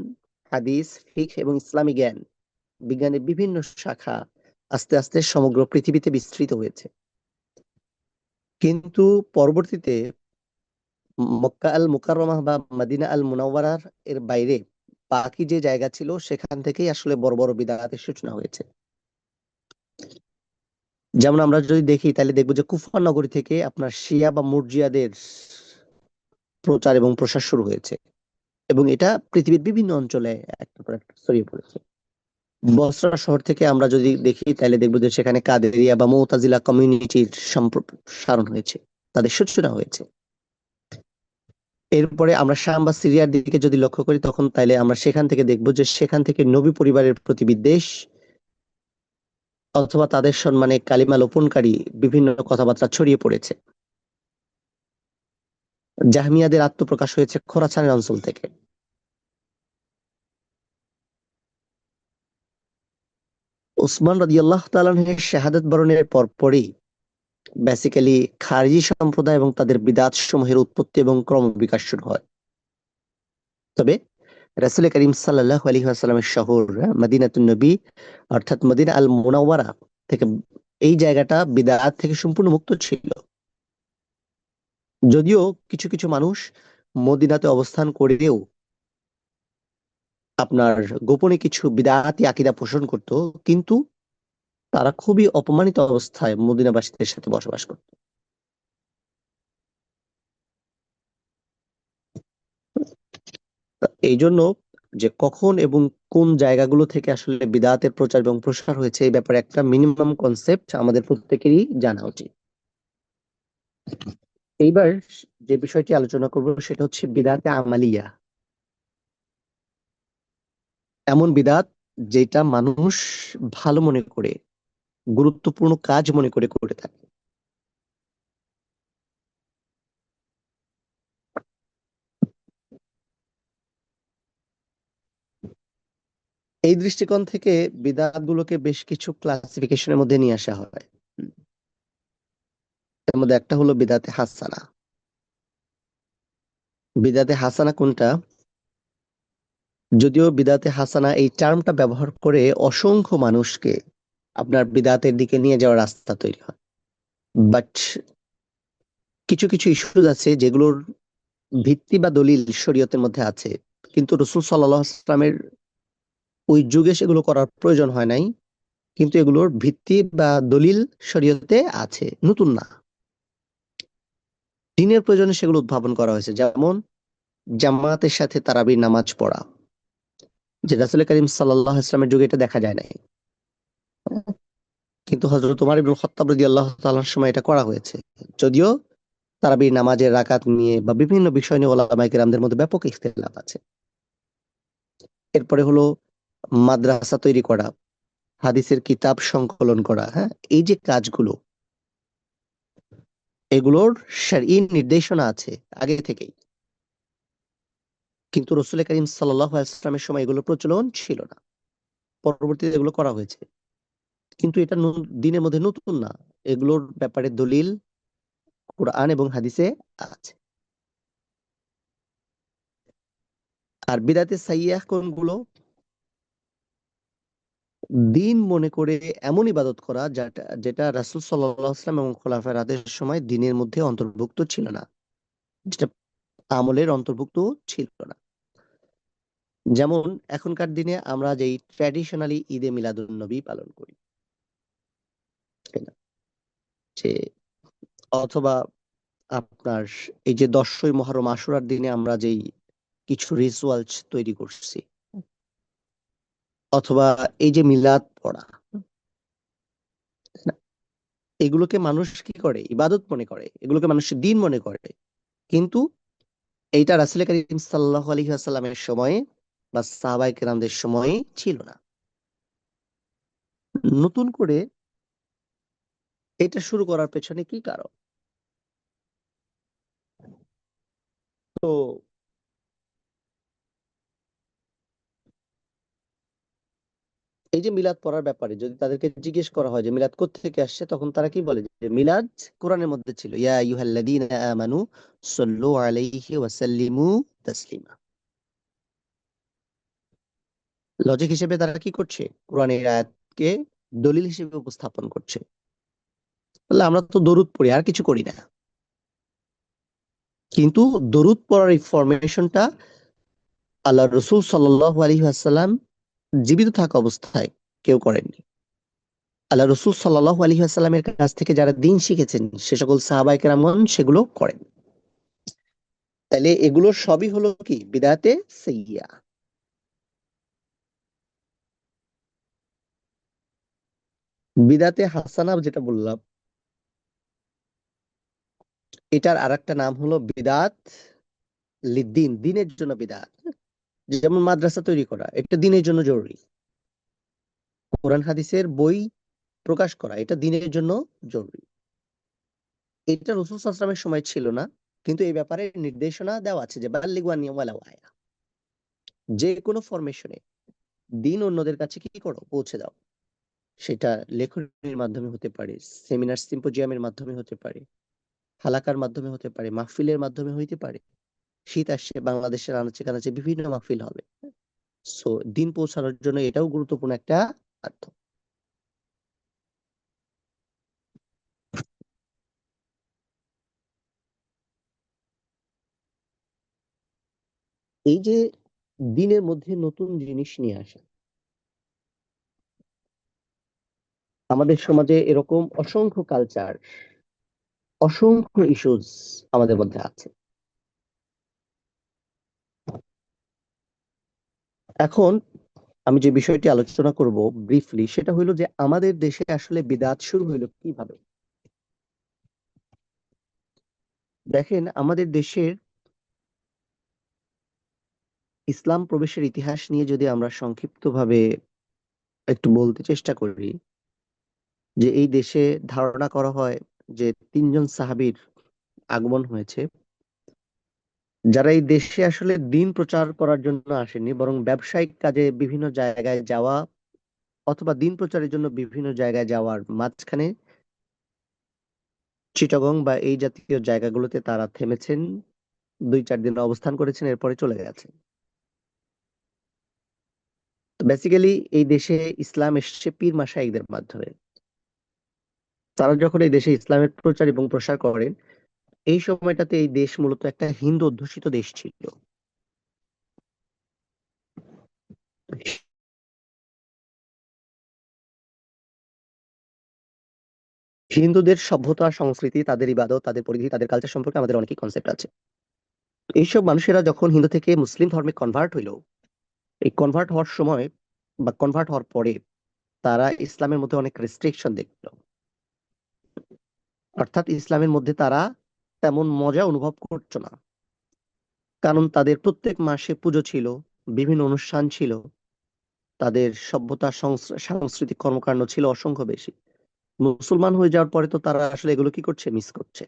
হাদিস, ফিকহ এবং ইসলামী জ্ঞান, বিজ্ঞানের বিভিন্ন শাখা আস্তে আস্তে সমগ্র পৃথিবীতে বিস্তৃত হয়েছে। কিন্তু পরবর্তীতে মক্কা আল মুকাররমাহ বা মদিনা আল মুনাওয়ারার এর বাইরে বাকি যে জায়গা ছিল সেখান থেকেই আসলে বড় বড় বিদআতের সূচনা হয়েছে। যেমন আমরা যদি দেখি তাহলে দেখবো যে কুফা নগরী থেকে আপনার শিয়া বা মুরজিয়াদের প্রচার এবং প্রসার শুরু হয়েছে, এবং এটা পৃথিবীর বিভিন্ন অঞ্চলে একটার পর একটা ছড়িয়ে পড়েছে। বসরা শহর থেকে আমরা যদি দেখি তাহলে দেখবো যে সেখানে কাদেরিয়া বা মুতাজিলা কমিউনিটির সম্প্রসারণ হয়েছে, তাদের সূচনা হয়েছে। এরপরে আমরা শাম বা সিরিয়ার দিকে যদি লক্ষ্য করি তখন তাইলে আমরা সেখান থেকে দেখবো যে সেখান থেকে নবী পরিবারের প্রতি বিদ্বেষ অথবা তাদের সম্মানে কালিমা লোপনকারী বিভিন্ন কথাবার্তা ছড়িয়ে পড়েছে। জাহমিয়াদের আত্মপ্রকাশ হয়েছে খোরাসানের অঞ্চল থেকে। উসমান রাদিয়াল্লাহু তাআলা আনহুর শাহাদাত বরণের পরপরই বেসিক্যালি খারিজি সম্প্রদায় এবং তাদের বিদআত সমূহের উৎপত্তি এবং ক্রমবিকাশ শুরু হয়। তবে রাসূল করিম সাল্লাল্লাহু আলাইহি ওয়াসাল্লামের শহর মদিনাতুন নবী অর্থাৎ মদিনা আল মুনাওয়ারা থেকে এই জায়গাটা বিদআত থেকে সম্পূর্ণ মুক্ত ছিল। যদিও কিছু কিছু মানুষ মদিনাতে অবস্থান করেও আপনার গোপনে কিছু বিদআতি আকীদা পোষণ করত, কিন্তু তারা খুবই অপমানিত অবস্থায় মদিনাবাসীদের সাথে বসবাস করত। এই জন্য যে কখন এবং কোন জায়গাগুলো থেকে আসলে বিদআতের প্রচার এবং প্রসার হয়েছে এই ব্যাপারে একটা মিনিমাম কনসেপ্ট আমাদের প্রত্যেকেরই জানা উচিত। এইবার যে বিষয়টি আলোচনা করব সেটা হচ্ছে বিদআতে আমালিয়া, এমন বিদআত যেটা মানুষ ভালো মনে করে, গুরুত্বপূর্ণ কাজ মনে করে করে থাকে। এই দৃষ্টিকোণ থেকে বিদআত গুলোকে বেশ কিছু ক্লাসিফিকেশনের মধ্যে নিয়ে আসা হয়। এর মধ্যে একটা হলো বিদআতে হাসানা। বিদআতে হাসানা কোনটা? যদিও বিদআতে হাসানা এই টার্মটা ব্যবহার করে অসংখ্য মানুষকে আপনার বিদআতের দিকে নিয়ে যাওয়ার রাস্তা তৈরি হয়, বাট কিছু কিছু ইস্যুজ আছে যেগুলোর ভিত্তি বা দলিল শরীয়তের মধ্যে আছে, কিন্তু রাসূল সাল্লাল্লাহু আলাইহি ওয়াসাল্লামের ওই যুগে সেগুলো করার প্রয়োজন হয় নাই, কিন্তু এগুলোর ভিত্তি বা দলিল শরীয়তে আছে, নতুন না। দিনের প্রয়োজনে সেগুলো উদ্ভাবন করা হয়েছে, যেমন জামাতের সাথে তারাবির নামাজ পড়া, যে রাসূল করিম সাল্লাল্লাহু আলাইহি ওয়াসাল্লামের যুগে এটা দেখা যায় নাই। কিন্তু হযরত উমর ইবনে খাত্তাব রাদিয়াল্লাহু তাআলার সময় এটা করা হয়েছে। যদিও তারাবির নামাজের রাকাত নিয়ে বা বিভিন্ন বিষয় নিয়ে উলামায়ে কেরামদের মধ্যে ব্যাপক ইখতিলাফ আছে। এরপরে হলো মাদ্রাসা তৈরি করা, হাদিসের কিতাব সংকলন করা, হ্যাঁ? এই যে কাজগুলো, এগুলোর শারঈ নির্দেশনা আছে আগে থেকেই। কিন্তু রাসূল করিম সাল্লাল্লাহু আলাইহি ওয়াসাল্লামের সময় এগুলো প্রচলন ছিল না। পরবর্তীতে এগুলো করা হয়েছে। কিন্তু এটা দ্বীনের মধ্যে নতুন না। এগুলোর ব্যাপারে দলিল কুরআন এবং হাদিসে আছে। আর বিদআতে সাইয়্যিআহ কোনগুলো? দ্বীন মনে করে এমন ইবাদত করা যেটা রাসূল সাল্লাল্লাহু আলাইহি ওয়াসাল্লাম এবং খোলাফায়ে রাশেদিনের সময় দ্বীনের মধ্যে অন্তর্ভুক্ত ছিল না। যেটা আমলের অন্তর্ভুক্ত ছিল না। যেমন এখনকার দিনে আমরা যেই ট্র্যাডিশনালি ঈদে মিলাদুন্নবী পালন করি, তাই না? যে অথবা আপনার এই যে ১০ই মুহররম আশুরার দিনে আমরা যেই কিছু রিচুয়ালস তৈরি করছি, অথবা এই যে মিলাদ পড়া, তাই না? এগুলোকে মানুষ কি করে? ইবাদত মনে করে। এগুলোকে মানুষ দ্বীন মনে করে। কিন্তু এইটা রাসূল করিম সাল্লাল্লাহু আলাইহি ওয়াসাল্লামের সময়ে বা সাহাবায়ে কেরামদের সময়ে ছিল না। নতুন করে এটা শুরু করার পেছনে কি কারণ? তো এই যে মিলাদ পড়ার ব্যাপারে যদি তাদেরকে জিজ্ঞেস করা হয় যে মিলাদ কোত্থেকে আসছে, তখন তারা কি বলে? যে মিলাদ কোরআনের মধ্যে ছিল। ইয়া আইয়ুহাল্লাযীনা আমানু সাল্লু আলাইহি ওয়া সাল্লিমু তাসলিমা। লজিক হিসেবে তারা কি করছে? কোরআনের আয়াতকে দলিল হিসেবে উপস্থাপন করছে। তাহলে আমরা তো দরুদ পড়ি, আর কিছু করি না। কিন্তু দরুদ পড়ার এই ফরমেশনটা আল্লাহর রাসূল সাল্লাল্লাহু আলাইহি ওয়াসাল্লাম জীবিত থাকা অবস্থায় কেউ করেননি। আল্লাহ রসুল সাল্লাল্লাহু আলাইহি ওয়াসাল্লামের কাছ থেকে যারা দ্বীন শিখেছেন সে সকল সাহাবায়ে কেরামগণ সেগুলো করেন। তাহলে এগুলো সবই হলো কি? বিদআতে সাইয়্যিআ। বিদআতে হাসানা যেটা বললাম, এটার আরেকটা নাম হলো বিদআত লিদ্দীন, দ্বীনের জন্য বিদআত। যেমন মাদ্রাসা তৈরি করা, এটা দ্বীনের জন্য জরুরি। কোরআন হাদিসের বই প্রকাশ করা, এটা দ্বীনের জন্য জরুরি। এটা রাসূল সাল্লাল্লাহু আলাইহি ওয়াসাল্লামের সময় ছিল না, কিন্তু এই ব্যাপারে নির্দেশনা দেওয়া আছে যে বাল্লিগু আন্নী ওয়ালাউ আয়া। যে কোনো ফরমেশনে দ্বীন অন্যদের কাছে কি করো? পৌঁছে দাও। সেটা লেখনীর মাধ্যমে হতে পারে, সেমিনার সিম্পোজিয়ামের মাধ্যমে হতে পারে, হালাকার মাধ্যমে হতে পারে, মাহফিলের মাধ্যমে হইতে পারে। শীত আসছে, বাংলাদেশের আনাচে কানাচে বিভিন্ন মাহফিল হবে। সো দিন পৌঁছানোর জন্য এটাও গুরুত্বপূর্ণ একটা মাধ্যম। এই যে দিনের মধ্যে নতুন জিনিস নিয়ে আসা, আমাদের সমাজে এরকম অসংখ্য কালচার, অসংখ্য ইস্যুস আমাদের মধ্যে আছে। এখন আমি যে বিষয়টি আলোচনা করব ব্রিফলি, সেটা হইলো যে আমাদের দেশে আসলে বিদআত শুরু হইলো কিভাবে। দেখেন, আমাদের দেশের ইসলাম প্রবেশের ইতিহাস নিয়ে যদি আমরা সংক্ষিপ্তভাবে একটু বলতে চেষ্টা করি, যে এই দেশে ধারণা করা হয় যে ৩ জন সাহাবীর আগমন হয়েছে, যারা এই দেশে আসলে দ্বীন প্রচার করার জন্য আসেননি, বরং ব্যবসায়িক কাজে বিভিন্ন জায়গায় যাওয়া অথবা দ্বীন প্রচারের জন্য বিভিন্ন জায়গায় যাওয়ার মাঝখানে চিটাগং বা এই জাতীয় জায়গাগুলোতে তারা থেমেছেন, ২-৪ দিন অবস্থান করেছেন, এরপরে চলে গেছেন। তো বেসিক্যালি এই দেশে ইসলাম এসেছে পীর মাশায়েখদের মাধ্যমে। তারা যখন এই দেশে ইসলামের প্রচার এবং প্রসার করেন, এই সময়টাতে এই দেশ মূলত একটা হিন্দু অধ্যুষিত দেশ ছিল। হিন্দুদের সভ্যতা, সংস্কৃতি, তাদের ইবাদত, তাদের পরিধি, তাদের কালচার সম্পর্কে আমাদের অনেকই কনসেপ্ট আছে। এইসব মানুষেরা যখন হিন্দু থেকে মুসলিম ধর্মে কনভার্ট হইলো, এই কনভার্ট হওয়ার সময় বা কনভার্ট হওয়ার পরে তারা ইসলামের মধ্যে অনেক রেস্ট্রিকশন দেখলো, অর্থাৎ ইসলামের মধ্যে তারা তেমন মজা অনুভব করতো না। কারণ তাদের প্রত্যেক মাসে পুজো ছিল, বিভিন্ন অনুষ্ঠান ছিল, তাদের সভ্যতা সাংস্কৃতিক কর্মকাণ্ড ছিল অসংখ্য বেশি। মুসলমান হয়ে যাওয়ার পরে তো তারা আসলে এগুলো কি করছে, মিস করছে।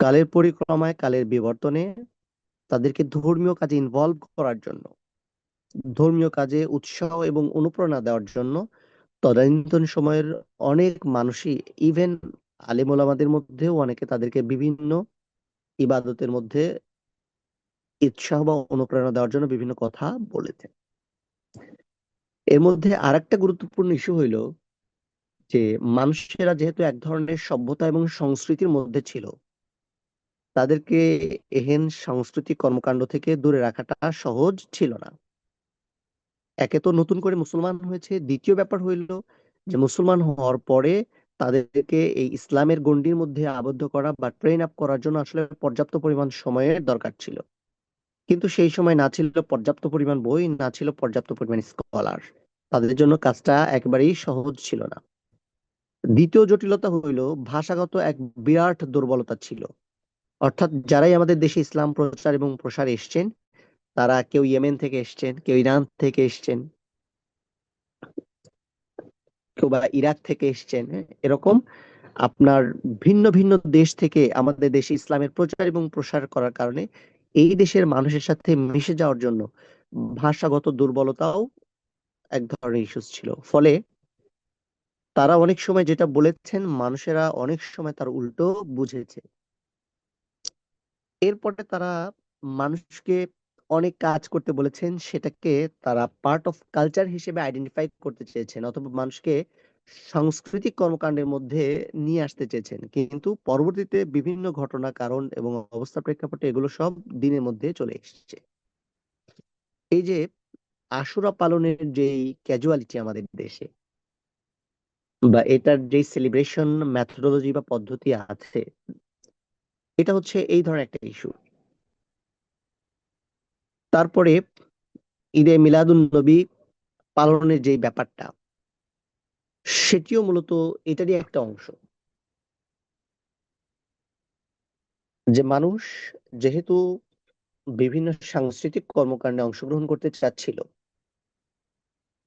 কালের পরিক্রমায়, কালের বিবর্তনে তাদেরকে ধর্মীয় কাজে ইনভলভ করার জন্য, ধর্মীয় কাজে উৎসাহ এবং অনুপ্রেরণা দেওয়ার জন্য তদানীন্তন সময়ের অনেক মানুষই, ইভেন আলেম ওলামাদের মধ্যেও অনেকে তাদেরকে বিভিন্ন ইবাদতের মধ্যে উৎসাহ বা অনুপ্রেরণা দেওয়ার জন্য বিভিন্ন কথা বলেছে। এর মধ্যে আরেকটা গুরুত্বপূর্ণ ইস্যু হইল যে মানুষেরা যেহেতু এক ধরনের সভ্যতা এবং সংস্কৃতির মধ্যে ছিল, তাদেরকে এহেন সাংস্কৃতিক কর্মকাণ্ড থেকে দূরে রাখাটা সহজ ছিল না। একে তো নতুন করে মুসলমান হয়েছে, দ্বিতীয় ব্যাপার হইল যে মুসলমান হওয়ার পরে তাদেরকে এই ইসলামের গণ্ডির মধ্যে আবদ্ধ করা বা ট্রেন আপ করার জন্য আসলে পর্যাপ্ত পরিমাণ সময়ের দরকার ছিল। কিন্তু সেই সময় না ছিল পর্যাপ্ত পরিমাণ বই, না ছিল পর্যাপ্ত পরিমাণ স্কলার। তাদের জন্য কাজটা একেবারেই সহজ ছিল না। দ্বিতীয় জটিলতা হইল ভাষাগত এক বিরাট দুর্বলতা ছিল। অর্থাৎ যারাই আমাদের দেশে ইসলাম প্রচার এবং প্রসারে এসছেন, তারা কেউ ইয়েমেন থেকে এসছেন, কেউ ইরান থেকে এসছেন, কেউ বা ইরাক থেকে এসছেন, হ্যাঁ, এরকম আপনার ভিন্ন ভিন্ন দেশ থেকে আমাদের দেশে ইসলামের প্রচার এবং প্রসার করার কারণে এই দেশের মানুষের সাথে মিশে যাওয়ার জন্য ভাষাগত দুর্বলতাও এক ধরনের ইস্যুস ছিল। ফলে তারা অনেক সময় যেটা বলেছেন, মানুষেরা অনেক সময় তার উল্টো বুঝেছে। এরপরে তারা মানুষকে অনেক কাজ করতে বলেছেন, সেটাকে তারা পার্ট অফ কালচার হিসেবে আইডেন্টিফাই করতে চেয়েছেন, অথবা মানুষকে সাংস্কৃতিক কর্মকাণ্ডের মধ্যে নিয়ে আসতে চেয়েছেন। কিন্তু পরবর্তীতে বিভিন্ন ঘটনা, কারণ এবং অবস্থা প্রেক্ষাপটে এগুলো সব দিনের মধ্যে চলে এসেছে। এই যে আশুরা পালনের যেই ক্যাজুয়ালিটি আমাদের দেশে, বা এটার যে সেলিব্রেশন মেথোডোলজি বা পদ্ধতি আছে, এটা হচ্ছে এই ধরনের একটা ইস্যু। তারপরে ঈদে মিলাদুন নবী পালনের যে ব্যাপারটা, সেটিও মূলত এটারই একটা অংশ। যে মানুষ যেহেতু বিভিন্ন সাংস্কৃতিক কর্মকাণ্ডে অংশগ্রহণ করতে চাচ্ছিল,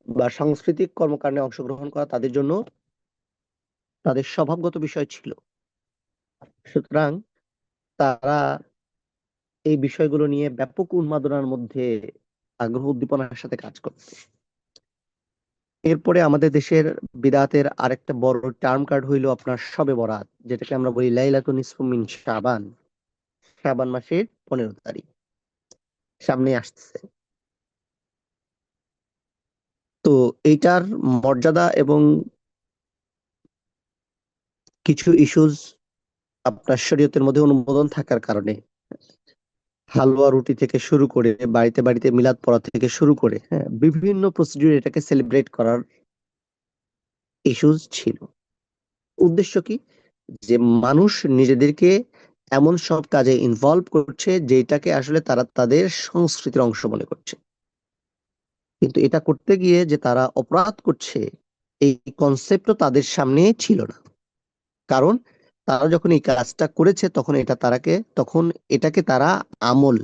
বা সাংস্কৃতিক কর্মকাণ্ডে অংশগ্রহণ করা তাদের জন্য তাদের স্বভাবগত বিষয় ছিল, সুতরাং তারা এই বিষয়গুলো নিয়ে ব্যাপক উন্মাদনার মধ্যে আগ্রহ উদ্দীপনার সাথে কাজ করত। এরপরে আমাদের দেশের বিদআতের আরেকটা বড় টার্ম কার্ড হইলো আপনার শবে বরাত, যেটাকে আমরা বলি লাইলাতুন নিসফু মিন শাবান। শাবান মাসের 15 তারিখ সামনে আসছে। তো এইটার মর্যাদা এবং কিছু ইস্যুস আপনার শরীয়তের মধ্যে অনুমোদন থাকার কারণে হালুয়া রুটি থেকে শুরু করে, বাড়িতে বাড়িতে মিলাদ পড়া থেকে শুরু করে, হ্যাঁ, বিভিন্ন প্রসিডিউর এটাকে সেলিব্রেট করার ইস্যুস ছিল। উদ্দেশ্য কি? যে মানুষ নিজেদেরকে এমন সব কাজে ইনভলভ করছে যেটাকে আসলে তারা তাদের সংস্কৃতির অংশ মনে করছে। কিন্তু এটা করতে গিয়ে যে তারা অপরাধ করছে, এই কনসেপ্টও তাদের সামনে ছিল না। কারণ তারা যখন এই কাজটা করেছে, তখন এটাকে তারা আমল,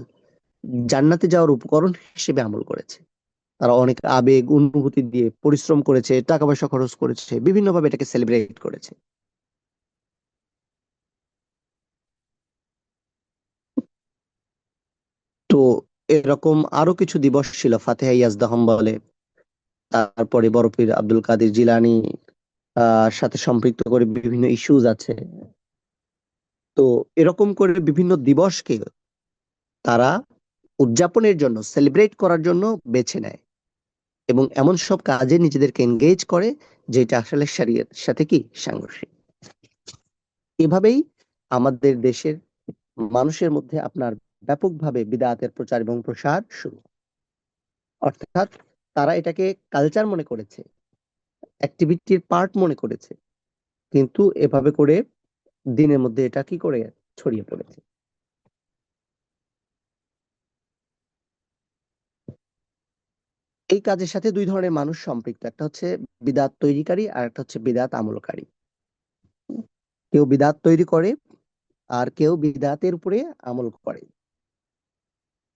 জান্নাতে যাওয়ার উপকরণ হিসেবে আমল করেছে। তারা অনেক আবেগ অনুভূতি দিয়ে পরিশ্রম করেছে, টাকা পয়সা খরচ করেছে, বিভিন্নভাবে এটাকে সেলিব্রেট করেছে। তো এরকম আরো কিছু দিবস ছিল, ফাতেহা ইয়াজদাহম বলে, তারপরে বড় পীর আব্দুল কাদের জিলানী সাথে সম্পৃক্ত করে বিভিন্ন ইস্যুজ আছে। তো এরকম করে বিভিন্ন দিবসকে তারা উদযাপনের জন্য, সেলিব্রেট করার জন্য বেছে নেয়, এবং এমন সব কাজে নিজেদেরকে এনগেজ করে যেটা আসলে শরীয়তের সাথে কি সাংঘর্ষিক। এভাবেই আমাদের দেশের মানুষের মধ্যে আপনার ব্যাপকভাবে বিদআতের প্রচার এবং প্রসার শুরু। অর্থাৎ তারা এটাকে কালচার মনে করেছে, অ্যাক্টিভিটির পার্ট মনে করেছে, কিন্তু এভাবে করে দিনের মধ্যে এটা কি করে ছড়িয়ে পড়েছে। এই কাজের সাথে দুই ধরনের মানুষ সম্পৃক্ত, একটা হচ্ছে বিদআত তৈরিকারী আর একটা হচ্ছে বিদআত আমলকারী। কেউ বিদআত তৈরি করে আর কেউ বিদআতের উপরে আমল করে।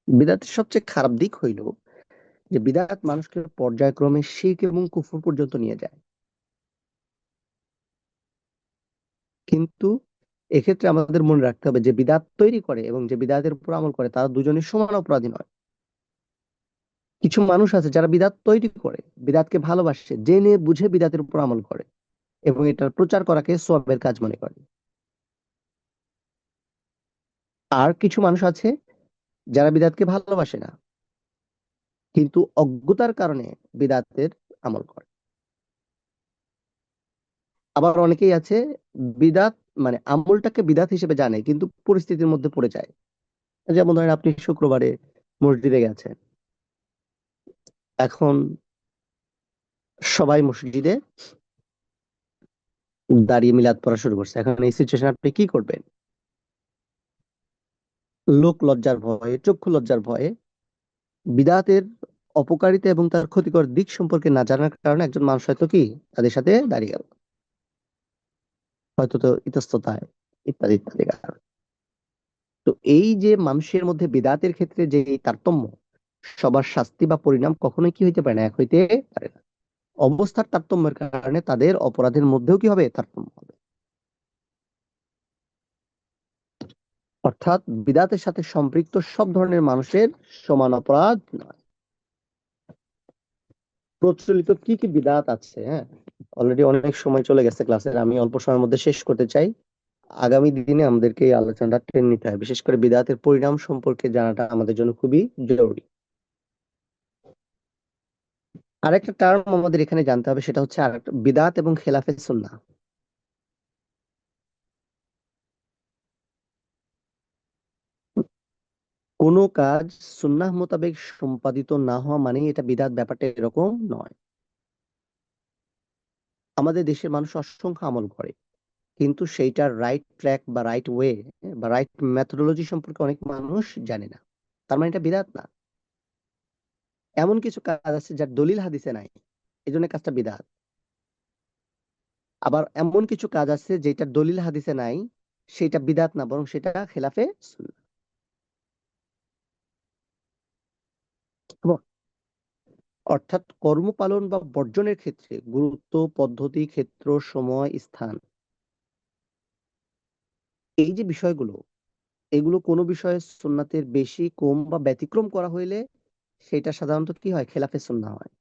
বিদআতের সবচেয়ে খারাপ দিক হইল যে বিদআত মানুষকে পর্যায়ক্রমে শিরক এবং কুফর পর্যন্ত নিয়ে যায়। কিন্তু এক্ষেত্রে আমাদের মনে রাখতে হবে যে বিদআত তৈরি করে এবং যে বিদআতের উপর আমল করে তারা দুজনেই সমান অপরাধী নয়। কিছু মানুষ আছে যারা বিদআত তৈরি করে, বিদআতকে ভালোবাসে, জেনে বুঝে বিদআতের উপর আমল করে এবং এটার প্রচার করাকে সওয়াবের কাজ মনে করে। আর কিছু মানুষ আছে যারা বিদআতকে ভালোবাসে না, কিন্তু অজ্ঞতার কারণে বিদআতের আমল করে। আবার অনেকেই আছে বিদআত মানে আমলটাকে বিদআত হিসেবে জানে কিন্তু পরিস্থিতির মধ্যে পড়ে যায়। যেমন ধরেন আপনি শুক্রবারে মসজিদে গেছেন, এখন সবাই মসজিদে দাঁড়িয়ে মিলাদ পড়া শুরু করছে। এখন এই সিচুয়েশন আপনি কি করবেন? লোক লজ্জার ভয়ে, চক্ষু লজ্জার ভয়ে, বিদআতের অপকারিতা এবং তার ক্ষতিকর দিক সম্পর্কে না জানার কারণে একজন মানুষ হয়তো কি তাদের সাথে দাঁড়িয়ে গেল, হয়তো তো ইতস্ততায় ইত্যাদি ইত্যাদি কারণ। তো এই যে মানুষের মধ্যে বিদআতের ক্ষেত্রে যে এই তারতম্য, সবার শাস্তি বা পরিণাম কখনোই কি হইতে পারে না, এক হইতে পারে না। অবস্থার তারতম্যের কারণে তাদের অপরাধের মধ্যেও কি হবে, তারতম্য হবে। অর্থাৎ বিদআতের সাথে সম্পৃক্ত সব ধরনের মানুষের সমান অপরাধ নয়। প্রচলিত কি কি বিদআত আছে, হ্যাঁ, অলরেডি অনেক সময় চলে গেছে ক্লাসের, আমি অল্প সময়ের মধ্যে শেষ করতে চাই। আগামী দিনে আমাদেরকে এই আলোচনাটা টেনে নিতে হয়, বিশেষ করে বিদআতের পরিণাম সম্পর্কে জানাটা আমাদের জন্য খুবই জরুরি। আরেকটা টার্ম আমাদের এখানে জানতে হবে, সেটা হচ্ছে আরেকটা বিদআত এবং খেলাফে সুন্নাহ। কোনো কাজ সুন্নাহ মোতাবেক সম্পাদিত না হওয়া মানে এটা বিদআত, ব্যাপারটা এরকম নয়। আমাদের দেশের মানুষ অসংখ্য আমল করে, কিন্তু সেইটার রাইট ট্র্যাক বা রাইট ওয়ে বা রাইট মেথোডোলজি সম্পর্কে অনেক মানুষ জানে না। তার মানে এটা বিদআত না। এমন কিছু কাজ আছে যার দলিল হাদিসে নাই, এই জন্য কাজটা বিদআত। আবার এমন কিছু কাজ আছে যেটার দলিল হাদিসে নাই, সেটা বিদআত না, বরং সেটা খেলাফে সুন্নাহ। এবং অর্থাৎ কর্মপালন বা বর্জনের ক্ষেত্রে গুরুত্ব, পদ্ধতি, ক্ষেত্র, সময়, স্থান, এই যে বিষয়গুলো, এগুলো কোনো বিষয়ে সুন্নাতের বেশি কম বা ব্যতিক্রম করা হইলে সেটা সাধারণত কি হয়, খেলাফে সুন্নাহ হয়।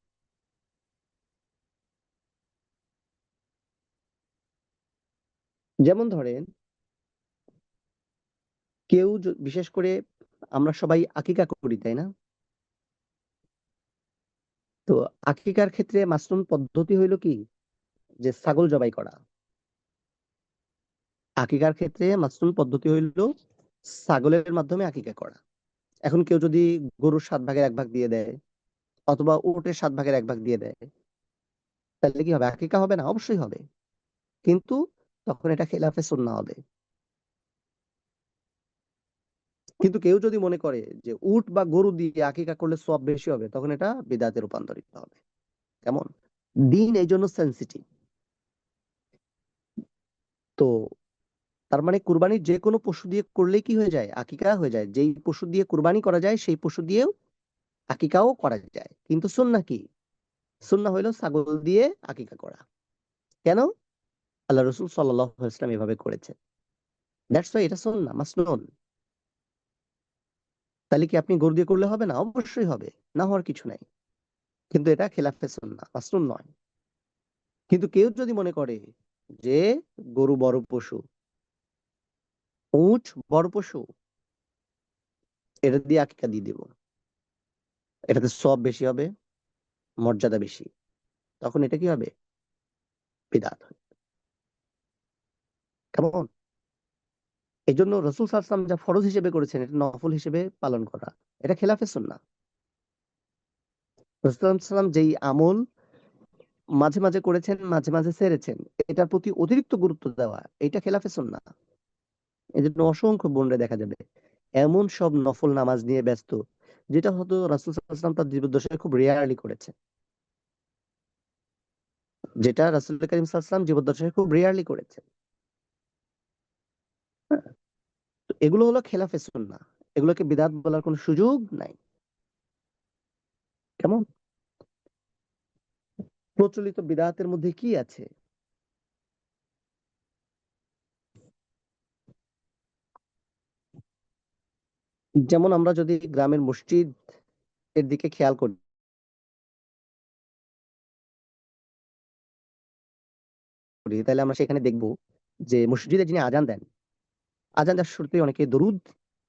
যেমন ধরেন কেউ বিশেষ করে আমরা সবাই আকিকা করি, তাই না? তো আকিকার ক্ষেত্রে মাসনুন পদ্ধতি হইলো কি, যে ছাগল জবাই করা। আকিকার ক্ষেত্রে মাসনুন পদ্ধতি হইলো ছাগলের মাধ্যমে আকিকা করা। এখন কেউ যদি গরুর 7 ভাগের 1 ভাগ দিয়ে দেয় অথবা উটের 7 ভাগের 1 ভাগ দিয়ে দেয়, তাহলে কি হবে, আকিকা হবে না? অবশ্যই হবে, কিন্তু তখন এটা খেলাফে সুন্নাহ হবে। কিন্তু কেউ যদি মনে করে যে উট বা গরু দিয়ে আকিকা করলে সওয়াব বেশি হবে, তখন এটা বিদআতে রূপান্তরিত হবে। কেমন? দিন এই জন্য সেন্সিটিভ। তো তার মানে কুরবানির যে কোনো পশু দিয়ে করলেই কি হয়ে যায়, আকিকা হয়ে যায়। যেই পশু দিয়ে কুরবানি করা যায় সেই পশু দিয়েও আকিকাও করা যায়। কিন্তু সুন্নাহ কি? সুন্নাহ হইলো ছাগল দিয়ে আকিকা করা। কেন? আল্লাহ রসুল সাল্লাল্লাহু আলাইহি ওয়াসাল্লাম এভাবে করেছে, দ্যাটস ওয়াই এটা সুন্নাহ মাসনুন। তাহলে কি আপনি গরু দিয়ে করলে হবে না? অবশ্যই হবে, না হওয়ার কিছু নাই। কিন্তু এটা খেলাফে সুন্নাহ, মাসনুন নয়। কিন্তু কেউ যদি মনে করে যে গরু বড় পশু, উট বড় পশু, এটা দিয়ে আকিকা দিয়ে দিব, এটাতে সওয়াব বেশি হবে, মর্যাদা বেশি, তখন এটা কি হবে, বিদআত হবে। কেমন? এই জন্য রসুল সাল্লাল্লাহু আলাইহি ওয়াসাল্লাম যা ফরজ হিসেবে করেছেন এটা নফল হিসেবে পালন করা, এটা খেলাফে সুন্নাহ। রাসূল সাল্লাল্লাহু আলাইহি ওয়াসাল্লাম যেই আমল মাঝে মাঝে করেছেন, মাঝে মাঝে ছেড়েছেন, এটার প্রতি অতিরিক্ত গুরুত্ব দেওয়া, এটা খেলাফে সুন্নাহ। এই জন্য অসংখ্য বোনরা দেখা যাবে এমন সব নফল নামাজ নিয়ে ব্যস্ত, যেটা হয়তো রাসূল সাল্লাল্লাহু আলাইহি ওয়াসাল্লাম তার জীবদ্দশায় খুব রেয়ারলি করেছে, যেটা রাসূল করিম সাল্লাল্লাহু আলাইহি ওয়াসাল্লাম জীবদ্দশায় খুব রেয়ারলি করেছে। হ্যাঁ? তো এগুলো হলো খেলাফে সুন্নাহ, এগুলোকে বিদআত বলার কোনো সুযোগ নাই। কেমন? প্রচলিত বিদআতের মধ্যে কি আছে? যেমন আমরা যদি গ্রামের মসজিদ এর দিকে খেয়াল করি, তাহলে আমরা সেখানে দেখব যে মসজিদে যিনি আজান দেন, আজান দেওয়ার শুরুতেই অনেকে দরুদ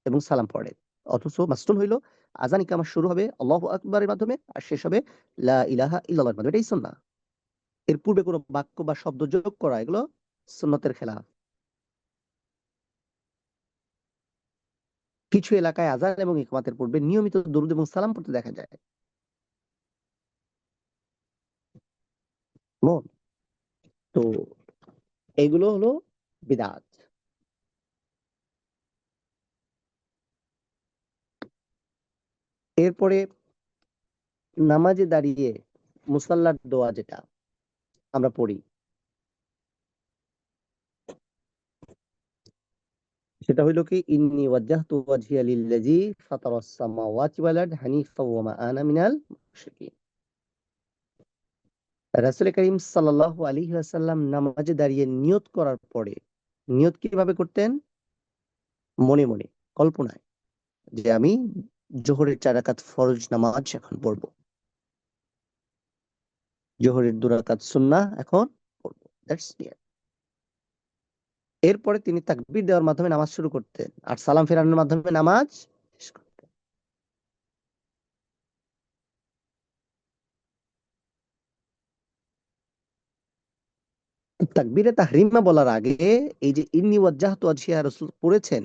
এবং সালাম পড়ে। অথচ মাসনুন হইল আজান ইকামা শুরু হবে আল্লাহু আকবারের মাধ্যমে আর শেষ হবে লা ইলাহা ইল্লাল্লাহর মাধ্যমে। এটাই সুন্নাহ। এর পূর্বে কোনো বাক্য বা শব্দ যোগ করা এগুলো সুন্নতের খেলাফ। কিছু এলাকায় আজান এবং ইকামাতের পূর্বে নিয়মিত দরুদ এবং সালাম পড়তে দেখা যায়। কেমন? তো এগুলো হলো বিদআত। এরপরে নামাজে দাঁড়িয়ে মুসাল্লার দোয়া যেটা আমরা পড়ি, সেটা হইলো কি ইন্নী ওয়াজ্জাহতু ওয়াজহিয়া লিল্লাযী ফাতারাস সামাওয়াতি ওয়াল আরদ হানিফাও ওয়া মা আনা মিনাল মুশরিকিন। রাসূল করিম সাল্লাল্লাহু আলাইহি ওয়াসাল্লাম নামাজে দাঁড়িয়ে নিয়ত করার পরে নিয়ত কিভাবে করতেন? মনে মনে, কল্পনায়, যে আমি জোহরের ৪ রাকাত ফরজ নামাজ এখন পড়ব, জোহরের ২ রাকাত সুন্নাহ এখন পড়ব। দ্যাটস নিয়ত। এরপরে তিনি তাকবীর দেওয়ার মাধ্যমে নামাজ শুরু করতেন আর সালাম ফেরানোর মাধ্যমে নামাজ শেষ করতেন। তাকবীরে তাহরিমা বলার আগে এই যে ইন্নী ওয়াজ্জাহতু ওয়াজহিয়া রাসূল পড়েছেন,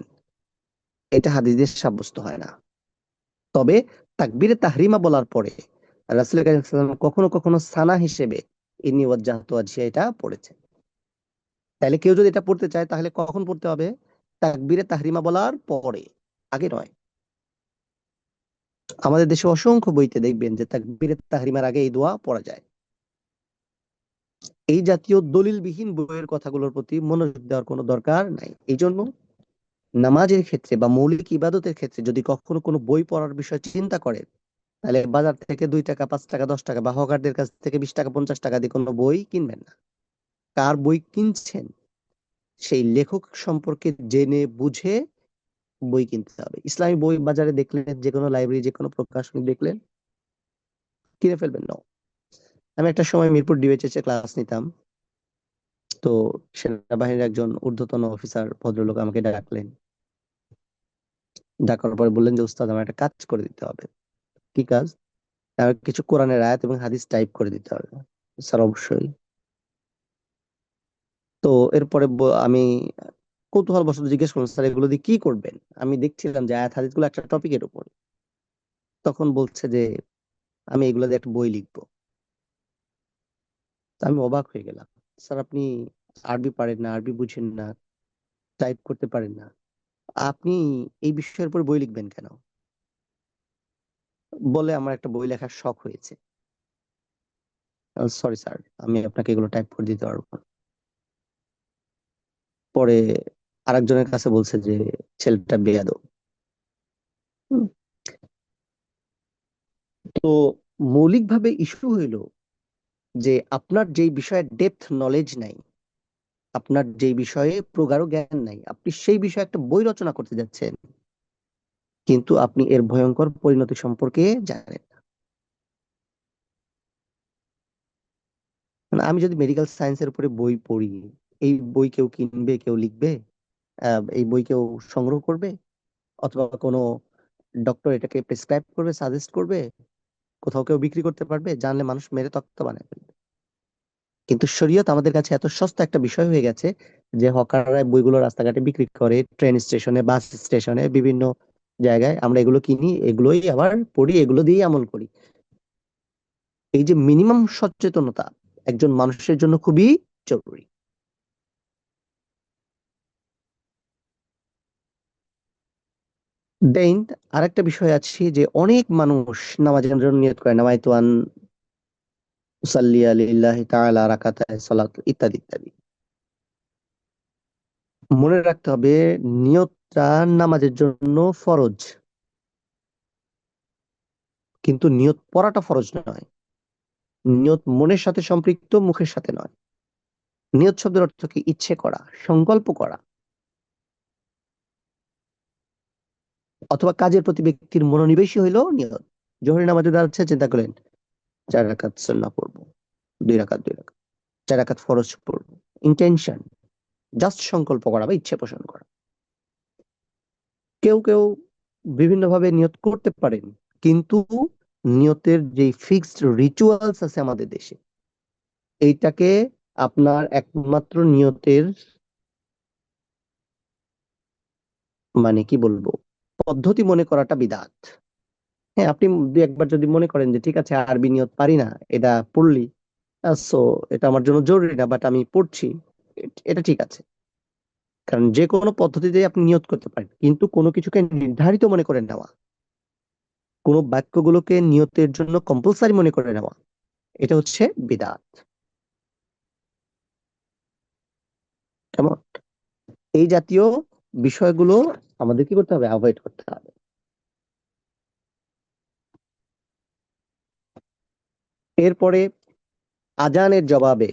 এটা হাদিসে সাব্যস্ত হয় না। তবে তাকবীরে তাহরিমা বলার পরে রাসূল কারীম সাল্লাল্লাহু আলাইহি ওয়াসাল্লাম কখনো কখনো সানা হিসেবে ইন্নী ওয়াজ্জাহতু ওয়াজহিয়া এটা পড়েছেন। তাহলে কেউ যদি এটা পড়তে চায় তাহলে কখন পড়তে হবে? তাকবীরে তাহরিমা বলার পরে, আগে নয়। আমাদের দেশে অসংখ্য বইতে দেখবেন যে তাকবীরে তাহরিমার আগে এই দোয়া পড়া যায়। এই জাতীয় দলিলবিহীন বইয়ের কথাগুলোর প্রতি মনোযোগ দেওয়ার কোনো দরকার নাই। এই জন্য নামাজের ক্ষেত্রে বা মৌলিক ইবাদতের ক্ষেত্রে যদি কখনো কোনো বই পড়ার বিষয় চিন্তা করেন, তাহলে বাজার থেকে ২ টাকা, ৫ টাকা, ১০ টাকা বা হকারদের কাছ থেকে ২০ টাকা, ৫০ টাকা দিয়ে কোনো বই কিনবেন না। কার বই কিনছেন সেই লেখক সম্পর্কে জেনে বুঝে বই কিনতে হবে। ইসলামী বই বাজারে দেখলেন, যেকোনো লাইব্রেরি, যেকোনো প্রকাশনী দেখলেন, কিনে ফেলবেন না। আমি একটা সময় মিরপুর ডিওএইচএস এ ক্লাস নিতাম। তো সেনাবাহিনীর একজন ঊর্ধ্বতন অফিসার ভদ্রলোক আমাকে ডাকলেন। ডাকার পরে বললেন যে, "উস্তাদ, আমার একটা কাজ করে দিতে হবে।" "কি কাজ?" "কিছু কোরআনের আয়াত এবং হাদিস টাইপ করে দিতে হবে।" "স্যার, অবশ্যই।" তো এরপরে আমি কৌতূহলবশত জিজ্ঞেস করলাম, "স্যার, এগুলো দিয়ে কি করবেন?" আমি দেখছিলাম যে আয়াত হাদিসগুলো একটা টপিকের উপর। তখন বলছে যে, "আমি এগুলো দিয়ে একটা বই লিখবো।" তো আমি অবাক হয়ে গেলাম। "স্যার, আপনি আরবি পারেন না, আরবি বুঝেন না, টাইপ করতে পারেন না। আপনি এই বিষয়ের উপর বই লিখবেন কেন?" বলে, "আমার একটা বই লেখার শখ হয়েছে।" "সরি স্যার, আমি আপনাকে এগুলো টাইপ করে দিতে পারবো না।" পরে আরেকজনের কাছে বলছে যে ছেলেটা বেয়াদব। হুম। তো মৌলিকভাবে ইস্যু হইলো যে আপনার যেই বিষয়ে ডেপথ নলেজ নাই, আপনার যেই বিষয়ে প্রগাঢ় জ্ঞান নাই, আপনি সেই বিষয়ে একটা বই রচনা করতে যাচ্ছেন, কিন্তু আপনি এর ভয়ঙ্কর পরিণতি সম্পর্কে জানেন না। মানে আমি যদি মেডিকেল সায়েন্সের উপরে বই পড়ি, এই বই কেউ কিনবে, কেউ লিখবে, এই বই কেউ সংগ্রহ করবে, অথবা কোনো ডক্টর এটাকে প্রেসক্রাইব করবে, সাজেস্ট করবে, কোথাও কেউ বিক্রি করতে পারবে? জানলে মানুষ মেরে তক্তা বানায় ফেলবে। কিন্তু শরীয়ত আমাদের কাছে এত সস্তা একটা বিষয় হয়ে গেছে যে হকাররা বইগুলো রাস্তাঘাটে বিক্রি করে, ট্রেন স্টেশনে, বাস স্টেশনে, বিভিন্ন জায়গায় আমরা এগুলো কিনি, এগুলোই আবার পড়ি, এগুলো দিয়েই আমল করি। এই যে মিনিমাম সচেতনতা একজন মানুষের জন্য খুবই জরুরি। দেন আরেকটা বিষয় আছে যে অনেক মানুষ নামাজের জন্য নিয়ত করে, নামাইতু আন উসাল্লিয়া লিল্লাহি তাআলা রাকাতায় সালাত ইত্যাদি ইত্যাদি। মনে রাখতে হবে নিয়তটা নামাজের জন্য ফরজ, কিন্তু নিয়ত পড়াটা ফরজ নয়। নিয়ত মনের সাথে সম্পৃক্ত, মুখের সাথে নয়। নিয়ত শব্দের অর্থ কি? ইচ্ছে করা, সংকল্প করা, অথবা কাজের প্রতি ব্যক্তির মনোনিবেশই হইল নিয়ত। জোহরের নামাজে দাঁড়াচ্ছে, চিন্তা করলেন 4 রাকাত সুন্নাহ পড়বো, 2 রাকাত 2 রাকাত, 4 রাকাত ফরজ পড়বো। ইন্টেনশন, জাস্ট সংকল্প করা বা ইচ্ছে পোষণ করা। কেউ কেউ বিভিন্নভাবে নিয়ত করতে পারেন, কিন্তু নিয়তের যে ফিক্সড রিচুয়ালস আছে আমাদের দেশে, এইটাকে আপনার একমাত্র নিয়তের মানে কি বলবো, পদ্ধতি মনে করাটা বিদআত। হ্যাঁ, আপনি দুই একবার যদি মনে করেন যে ঠিক আছে আরবি নিয়ত পারি না, এটা পড়লি, সো এটা আমার জন্য জরুরি না, বাট আমি পড়ছি, এটা ঠিক আছে। কারণ যে কোনো পদ্ধতিতে আপনি নিয়ত করতে পারেন, কিন্তু কোনো কিছুকে নির্ধারিত মনে করে নেওয়া, কোনো বাক্যগুলোকে নিয়তের জন্য কম্পালসারি মনে করে নেওয়া, এটা হচ্ছে বিদআত। কেমন? এই জাতীয় বিষয়গুলো আমাদের কি করতে হবে? অ্যাভয়েড করতে হবে। এরপরে আজানের জবাবে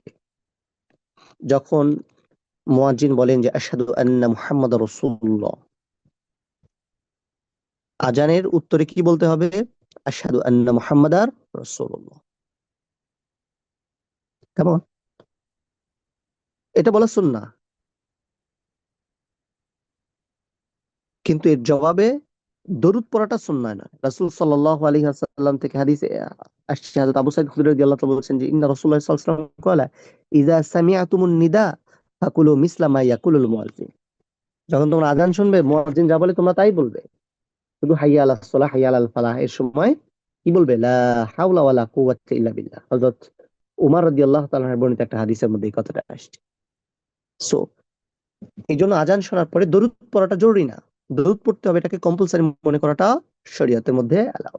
যখন মুয়াজ্জিন বলেন যে আশহাদু আন্না মুহাম্মাদার রাসূলুল্লাহ, আজানের উত্তরে কি বলতে হবে? আশহাদু আন্না মুহাম্মাদার রাসূলুল্লাহ। কেমন? এটা বলা সুন্নাহ, কিন্তু এর জবাবে দরুদ পড়াটা সুন্নাহ নয়। রাসূল সাল্লাল্লাহু আলাইহি ওয়াসাল্লাম থেকে হাদিসে আসছে, হযরত আবু সাঈদ খুদরী রাদিয়াল্লাহু তাআলা বলেছেন যে ইন্না রাসূলুল্লাহ সাল্লাল্লাহু আলাইহি ওয়াসাল্লাম ক্বালা ইযা সামি'তুমুন নিদা ফাকুলু মিসলা মা ইয়াকুলুল মুয়াজ্জিন। যখন তোমরা আযান শুনবে, মুয়াজ্জিন যা বলে তোমরা তাই বলবে। শুধু হাইয়া আলাস সালাহ, হাইয়া আলাল ফালাহ এর সময় কি বলবে? লা হাওলা ওয়ালা কুওয়াতা ইল্লা বিল্লাহ। হযরত উমর রাদিয়াল্লাহু তাআলা বর্ণিত একটা হাদিসের মধ্যে এই কথাটা আসছে। সো এই জন্য আজান শোনার পরে দরুদ পড়াটা জরুরি না, দরুদ পড়তে হবে, এটাকে কম্পালসারি মনে করাটা শরীয়তের মধ্যে অ্যালাউ।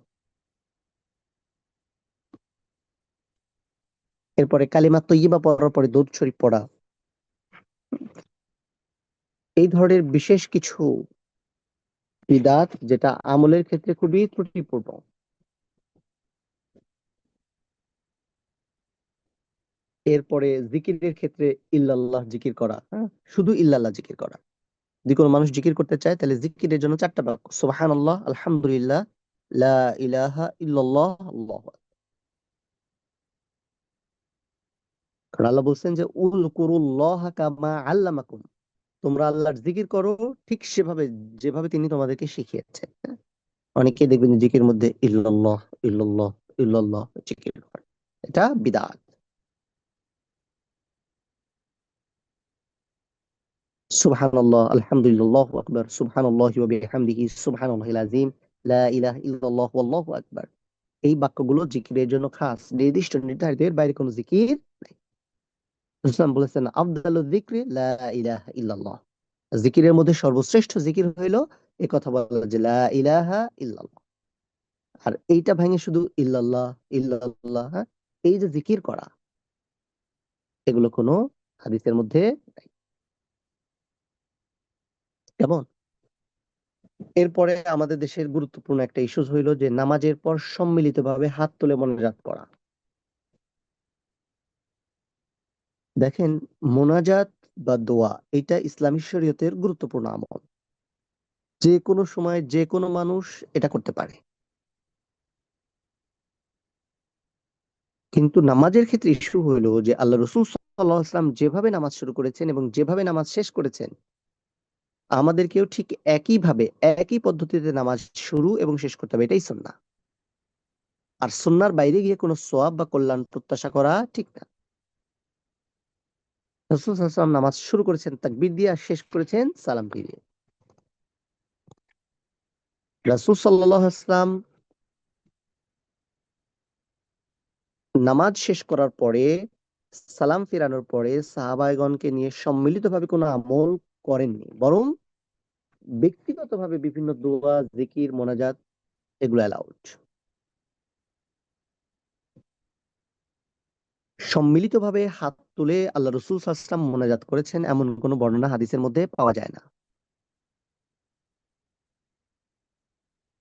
এরপরে কালিমা তৈয়্যিবা পড়ার পরে দরুদ শরীফ পড়া, এই ধরনের বিশেষ কিছু বিদআত যেটা আমলের ক্ষেত্রে খুবই ত্রুটিপূর্ণ। এরপরে জিকিরের ক্ষেত্রে ইল্লাল্লাহ জিকির করা, হ্যাঁ, শুধু ইল্লাল্লাহ জিকির করা। যদি কোনো মানুষ জিকির করতে চায় তাহলে জিকিরের জন্য 4টা বাক্য: সুবহানাল্লাহ, আলহামদুলিল্লাহ, লা ইলাহা ইল্লাল্লাহ, আল্লাহু আকবার। কারণ আল্লাহ বলছেন যে উযকুরুল্লাহ কামা আল্লামাকুম, তোমরা আল্লাহর জিকির করো ঠিক সেভাবে যেভাবে তিনি তোমাদেরকে শিখিয়েছেন। হ্যাঁ? অনেকে দেখবেন যে জিকির মধ্যে ইল্লাল্লাহ ইল্লাল্লাহ ইল্লাল্লাহ জিকির করে, এটা বিদআত। সুবহানাল্লাহ, আলহামদুলিল্লাহ, আল্লাহু আকবার, সুবহানাল্লাহি ওয়া বিহামদিহি, সুবহানাল্লাহিল আযীম, লা ইলাহা ইল্লাল্লাহ, আল্লাহু আকবার। এই বাক্যগুলো জিকিরের জন্য খাস, নির্দিষ্ট নির্ধারিত, এর বাইরে কোনো জিকির নাই। ইসলাম বলেছেন আফদালু যিকরি লা ইলাহা ইল্লাল্লাহ, জিকিরের মধ্যে সর্বশ্রেষ্ঠ জিকির হইল এই কথা বলা যে লা ইলাহা ইল্লাল্লাহ। আর এইটা ভেঙে শুধু ইল্লাল্লাহ ইল্লাল্লাহ, হ্যাঁ, এই যে জিকির করা, এগুলো কোনো হাদিসের মধ্যে নাই। কেমন? এরপরে আমাদের দেশের গুরুত্বপূর্ণ একটা ইস্যুস হইল যে নামাজের পর সম্মিলিতভাবে হাত তুলে মোনাজাত করা। দেখেন, মোনাজাত বা দোয়া এটা ইসলামী শরীয়তের গুরুত্বপূর্ণ আমল। যে কোনো সময় যে কোনো মানুষ এটা করতে পারে, কিন্তু নামাজের ক্ষেত্রে ইস্যু হইলো যে আল্লাহ রসুল সাল্লাল্লাহু আলাইহি ওয়াসাল্লাম যেভাবে নামাজ শুরু করেছেন এবং যেভাবে নামাজ শেষ করেছেন, আমাদেরকেও ঠিক একইভাবে একই পদ্ধতিতে নামাজ শুরু এবং শেষ করতে হবে, এটাই সুন্নাহ। আর সুন্নাহর বাইরে গিয়ে কোনো সওয়াব বা কল্যাণ প্রত্যাশা করা ঠিক না। রাসূল সাল্লাল্লাহু আলাইহি ওয়াসাল্লাম নামাজ শুরু করেছেন তাকবীর দিয়ে আর শেষ করেছেন সালাম ফিরিয়ে। রাসূল সাল্লাল্লাহু আলাইহি ওয়াসাল্লাম নামাজ শেষ করার পরে, সালাম ফেরানোর পরে সাহাবায়গণকে নিয়ে সম্মিলিতভাবে কোনো আমল করেননি, বরং ব্যক্তিগতভাবে বিভিন্ন দোয়া, জিকির, মোনাজাত এগুলো অ্যালাউড। সম্মিলিতভাবে হাত তুলে আল্লাহ রসুল সাল্লাল্লাহু আলাইহি ওয়াসাল্লাম মোনাজাত করেছেন এমন কোনো বর্ণনা হাদিসের মধ্যে পাওয়া যায় না।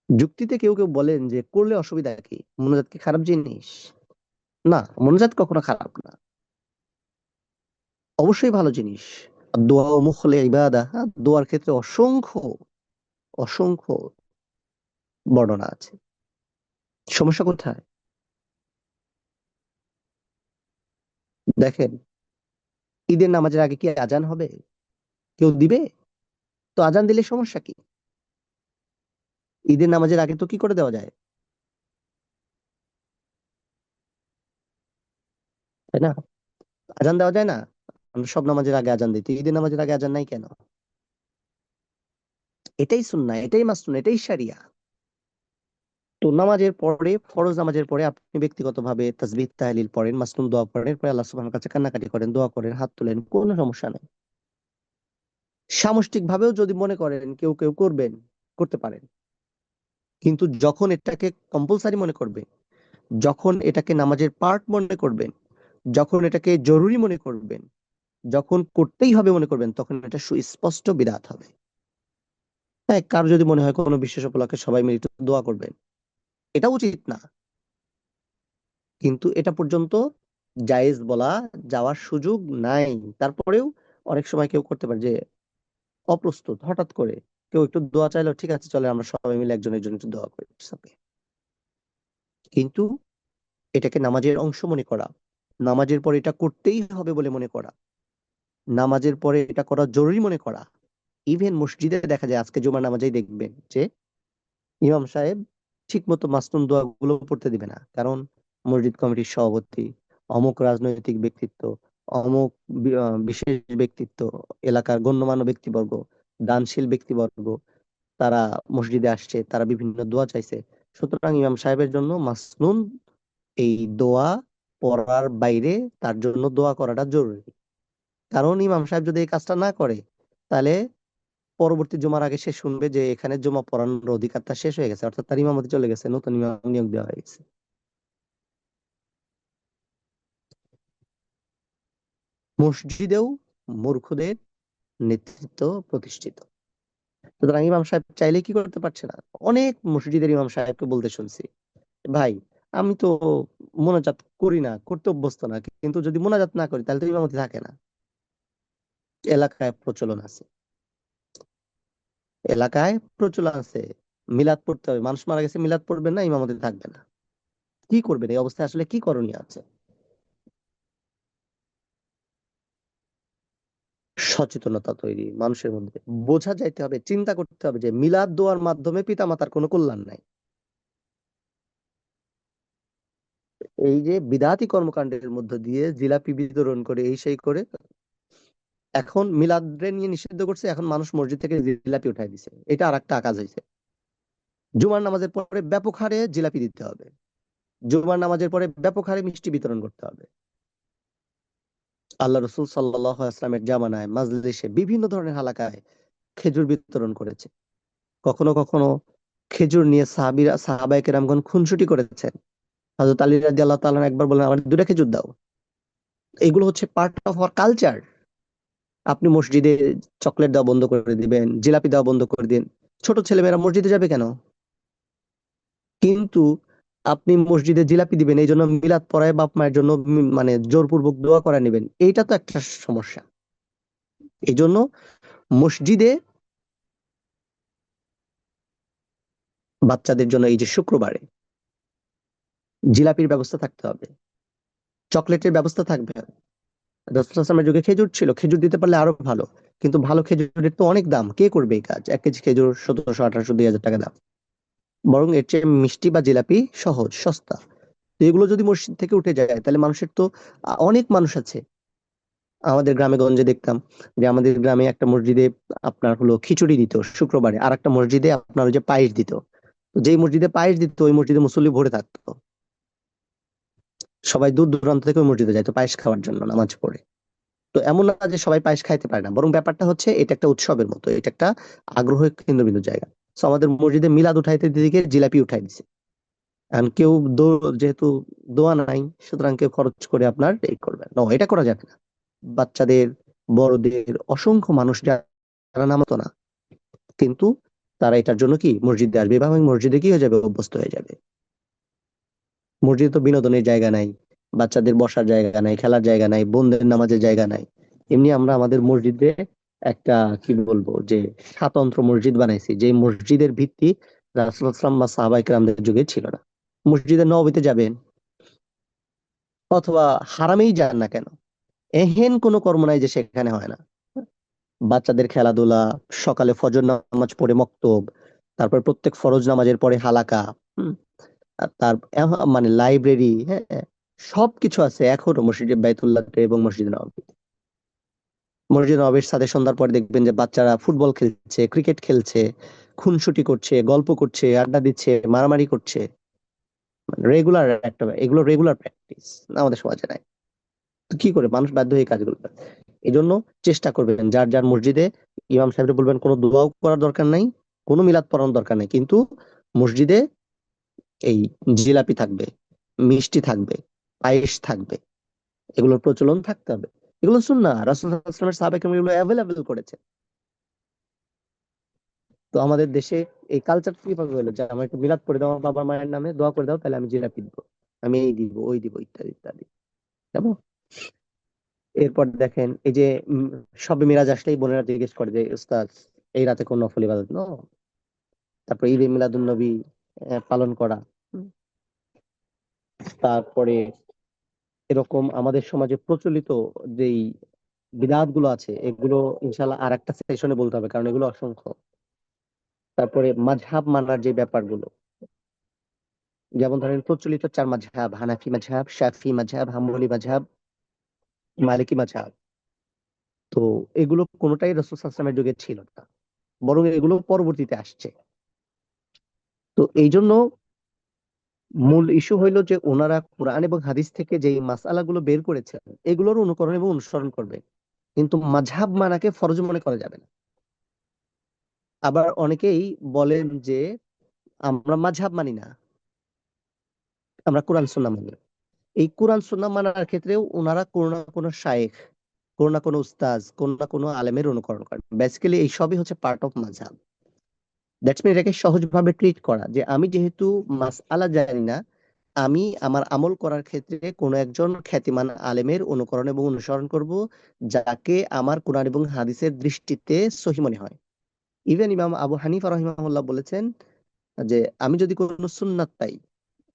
যুক্তিতে কেউ কেউ বলেন যে করলে অসুবিধা কি, মোনাজাত কি খারাপ জিনিস? না, মোনাজাত কখনো খারাপ না, অবশ্যই ভালো জিনিস। দোয়া ও মুখলে ইবাদা, দোয়ার ক্ষেত্রে অসংখ্য অসংখ্য বর্ণনা আছে। সমস্যা কোথায়? দেখেন, ঈদের নামাজের আগে কি আজান হবে? কেউ দিবে? তো আজান দিলে সমস্যা কি? ঈদের নামাজের আগে তো কি করে দেওয়া যায়, তাই না? আজান দেওয়া যায় না? আমরা সব নামাজের আগে আজান দিই, তো ঈদের নামাজের আগে আজান নাই কেন? এটাই সুন্নাহ, এটাই মাসনুন, এটাই শরিয়া। তো নামাজের পরে, ফরজ নামাজের পরে আপনি ব্যক্তিগতভাবে তাসবিহ তাহলিল পড়েন, মাসনুন দোয়া পড়েন, এরপরে আল্লাহ সুবহানাহু কাছে কান্নাকাটি করেন, দোয়া করেন, হাত তোলেন, কোনো সমস্যা নেই। সামষ্টিক ভাবেও যদি মনে করেন কেউ কেউ করবেন, করতে পারেন। কিন্তু যখন এটাকে কম্পালসারি মনে করবেন, যখন এটাকে নামাজের পার্ট মনে করবেন, যখন এটাকে জরুরি মনে করবেন, যখন করতেই হবে মনে করবেন, তখন এটা সুস্পষ্ট বিদআত হবে। হ্যাঁ, কারো যদি মনে হয় কোনো বিশেষ উপলক্ষে সবাই মিলে একটু দোয়া করবেন, এটা উচিত না, কিন্তু এটা পর্যন্ত জায়েজ বলা যাওয়ার সুযোগ নাই। তারপরেও অনেক সময় কেউ করতে পারে যে অপ্রস্তুত, হঠাৎ করে কেউ একটু দোয়া চাইলো, ঠিক আছে চলে আমরা সবাই মিলে একজনের জন্য একটু দোয়া করি, It's okay। কিন্তু এটাকে নামাজের অংশ মনে করা, নামাজের পরে এটা করতেই হবে বলে মনে করা, নামাজের পরে এটা করা জরুরি মনে করা। ইভেন মসজিদে দেখা যায়, আজকে জুমার নামাজেই দেখবেন যে ইমাম সাহেব ঠিক মতো মাসনুন দোয়া গুলো পড়তে দিবে না, কারণ মসজিদ কমিটির সভাপতি, অমুক রাজনৈতিক ব্যক্তিত্ব, অমুক বিশেষ ব্যক্তিত্ব, এলাকার গণ্যমান্য ব্যক্তিবর্গ, দানশীল ব্যক্তিবর্গ, তারা মসজিদে আসছে, তারা বিভিন্ন দোয়া চাইছে। সুতরাং ইমাম সাহেবের জন্য মাসনুন এই দোয়া পড়ার বাইরে তার জন্য দোয়া করাটা জরুরি। কারণ ইমাম সাহেব যদি এই কাজটা না করে, তাহলে পরবর্তী জুমার আগে সে শুনবে যে এখানে জুমা পড়ানোর অধিকারটা শেষ হয়ে গেছে, অর্থাৎ তার ইমামতি চলে গেছে, নতুন ইমাম নিয়োগ দেওয়া হয়ে গেছে। মসজিদেও মূর্খদের নেতৃত্ব প্রতিষ্ঠিত। সুতরাং ইমাম সাহেব চাইলে কি করতে পারছে না? অনেক মসজিদের ইমাম সাহেবকে বলতে শুনছি, ভাই আমি তো মোনাজাত করি না, করতে অভ্যস্ত না, কিন্তু যদি মোনাজাত না করি তাহলে তো ইমামতি থাকে না। এলাকায় প্রচলন আছে, এলাকায় প্রচলন আছে, মিলাদ পড়তে হবে, মানুষ মারা গেছে মিলাদ পড়বেন না, ইমামতি থাকবে না। কি করবেন এই অবস্থায়? আসলে কি করণীয় আছে? সচেতনতা তৈরি মানুষের মধ্যে, বোঝা যাইতে হবে, চিন্তা করতে হবে যে মিলাদ দোয়ার মাধ্যমে পিতামাতার কোনো কল্যাণ নাই। এই যে বিদাতি কর্মকাণ্ডের মধ্য দিয়ে জিলাপি বিতরণ করে, এই সেই করে, এখন মিলাদরে নিয়ে নিষিদ্ধ করছে, এখন মানুষ মসজিদ থেকে জিলাপি উঠাই দিছে, এটা আর একটা কাজ হয়েছে। জুমার নামাজের পরে ব্যাপক হারে জিলাপি দিতে হবে, জুমার নামাজের পরে ব্যাপক হারে মিষ্টি বিতরণ করতে হবে। আল্লাহ রসুল সাল্লাল্লাহু আলাইহি ওয়াসাল্লামের জামানায় মাজলিসে বিভিন্ন ধরনের হালাকায় খেজুর বিতরণ করেছে। কখনো কখনো খেজুর নিয়ে সাহাবায়ে কেরামগণ খুনসুটি করেছেন। হযরত আলী রাদিয়াল্লাহু তাআলা একবার বললেন, আমার দুটা খেজুর দাও। এগুলো হচ্ছে পার্ট অফ আওয়ার কালচার। আপনি মসজিদে চকলেট দেওয়া বন্ধ করে দিবেন, জিলাপি দেওয়া বন্ধ করে দিন, ছোট ছেলেমেয়েরা মসজিদে যাবে কেন? কিন্তু আপনি মসজিদে জিলাপি দিবেন এই জন্য মিলাদ পড়ায় বাপ মায়ের জন্য মানে জোরপূর্বক দোয়া করা নেবেন, এইটা তো একটা সমস্যা। এই জন্য মসজিদে বাচ্চাদের জন্য এই যে শুক্রবারে জিলাপির ব্যবস্থা থাকতে হবে, চকলেটের ব্যবস্থা থাকবে। রাসূলুল্লাহ সাল্লাল্লাহু আলাইহি ওয়াসাল্লামের যুগে খেজুর ছিল, খেজুর দিতে পারলে আরো ভালো। কিন্তু ভালো খেজুরের তো অনেক দাম, কে করবে এই কাজ? 1 কেজি খেজুর 1700, 1800, 2000 টাকা দাম। বরং এর চেয়ে মিষ্টি বা জিলাপি সহজ, সস্তা। তো এগুলো যদি মসজিদ থেকে উঠে যায়, তাহলে মানুষের তো অনেক মানুষ আছে। আমাদের গ্রামে গঞ্জে দেখতাম যে আমাদের গ্রামে একটা মসজিদে আপনার হলো খিচুড়ি দিত শুক্রবারে, আর একটা মসজিদে আপনার ওই যে পায়েস দিত। তো যেই মসজিদে পায়েস দিত ওই মসজিদে মুসল্লি ভরে থাকতো, সবাই দূর দূরান্ত থেকে ওই মসজিদে যাইতো পায়েস খাওয়ার জন্য নামাজ পড়ে। তো এমন না যে সবাই পায়েস খাইতে পারে না, বরং ব্যাপারটা হচ্ছে এটা একটা উৎসবের মতো, এটা একটা আগ্রহের কেন্দ্রবিন্দু জায়গা। তো আমাদের মসজিদে মিলাদ উঠাইতে দিকে জিলাপি উঠাই দিছে। এখন কেউ যেহেতু দোয়া নাই, সুতরাং কেউ খরচ করে আপনার এই করবে না, এটা করা যাবে না। বাচ্চাদের, বড়দের, অসংখ্য মানুষ যারা নামতো না, কিন্তু তারা এটার জন্য কি মসজিদে আসবে, এবং মসজিদে কি হয়ে যাবে, অভ্যস্ত হয়ে যাবে। মসজিদে তো বিনোদনের জায়গা নাই, বাচ্চাদের বসার জায়গা নাই, খেলার জায়গা নাই, বোনদের নামাজের জায়গা নাই। এমনি আমরা আমাদের মসজিদে একটা কি বলবো যে স্বতন্ত্র মসজিদ বানাইছি, যে মসজিদের ভিত্তি রাসূলুল্লাহ সাল্লাল্লাহু আলাইহি ওয়াসাল্লাম বা সাহাবায়ে কেরামদের যুগে ছিল না। মসজিদে নববীতে যাবেন অথবা হারামেই যান না কেন, এহেন কোনো কর্ম নাই যে সেখানে হয় না। বাচ্চাদের খেলাধুলা, সকালে ফজর নামাজ পড়ে মক্তব, তারপর প্রত্যেক ফরজ নামাজের পরে হালাকা, হুম, আর মানে লাইব্রেরি, হ্যাঁ, সবকিছু আছে এখনো মসজিদে বাইতুল্লাহতে এবং মসজিদে নববী। মসজিদে নববীর সাথে সন্ধ্যার পরে দেখবেন যে বাচ্চারা ফুটবল খেলছে, ক্রিকেট খেলছে, খুনসুটি করছে, গল্প করছে, আড্ডা দিচ্ছে, মারামারি করছে। রেগুলার একটা, এগুলো রেগুলার প্র্যাকটিস আমাদের সমাজে নাই। তো কি করে মানুষ বাধ্য হয়ে এই কাজগুলো করে? এই জন্য চেষ্টা করবেন যার যার মসজিদে ইমাম সাহেবরে বলবেন কোনো দোয়াও করার দরকার নাই, কোনো মিলাদ পড়ানোর দরকার নাই, কিন্তু মসজিদে এই জিলাপি থাকবে, মিষ্টি থাকবে, পায়েস থাকবে, এগুলোর প্রচলন থাকতে হবে। এগুলো সুন্নাহ, রাসূলুল্লাহ সাল্লাল্লাহু আলাইহি ওয়াসাল্লামের সাহাবায়ে কেরাম এগুলো অ্যাভেলেবল করেছে। তো আমাদের দেশে এই কালচার কিভাবে হলো যে আমার একটু মিলাদ করে দাও, আমার বাবা মায়ের নামে দোয়া করে দাও, তাহলে আমি জিলাপি দিব, আমি এই দিব, ওই দিব, ইত্যাদি ইত্যাদি। কেমন? এরপর দেখেন এই যে শবে মিরাজ আসলেই বোনেরা জিজ্ঞেস করে যে উস্তাদ এই রাতে কোন নফল ইবাদত তারপর ঈদে মিলাদুন নবী পালন করা। হুম। তারপরে এরকম আমাদের সমাজে প্রচলিত যেই বিদআত গুলো আছে, এগুলো ইনশাল্লাহ আর একটা সেশনে বলতে হবে, কারণ এগুলো অসংখ্য। তারপরে মাযহাব মানার যে ব্যাপারগুলো, যেমন ধরেন প্রচলিত চার মাযহাব, হানাফি মাযহাব, শাফি মাযহাব, হাম্বলি মাযহাব, মালিকি মাযহাব। তো এগুলো কোনোটাই রাসূল সাল্লাল্লাহু আলাইহি ওয়াসাল্লামের যুগে ছিল না, বরং এগুলো পরবর্তীতে আসছে। তো এই জন্য মূল ইস্যু হইলো যে ওনারা কোরআন এবং হাদিস থেকে যে মাসআলাগুলো বের করেছেন, এগুলোর অনুকরণ এবং অনুসরণ করবে, কিন্তু মাযহাব মানাকে ফরজ মনে করা যাবে না। আবার অনেকেই বলেন যে আমরা মাযহাব মানি না, আমরা কোরআন সুন্নাহ মানি। এই কোরআন সুন্নাহ মানার ক্ষেত্রেও ওনারা কোনো না কোনো শায়েখ, কোনো না কোনো উস্তাজ, কোনো না কোনো আলেমের অনুকরণ করেন। বেসিক্যালি এই সবই হচ্ছে পার্ট অফ মাযহাব। দ্যাটস মিন এটাকে সহজভাবে ট্রিট করা যে আমি যেহেতু মাসআলা জানি না, আমি আমার আমল করার ক্ষেত্রে কোনো একজন খ্যাতিমান আলেমের অনুকরণ এবং অনুসরণ করব, যাকে আমার কোরআন এবং হাদিসের দৃষ্টিতে সহি মনে হয়। ইভেন ইমাম আবু হানিফা রাহিমাহুল্লাহ বলেছেন যে আমি যদি কোনো সুন্নাত পাই,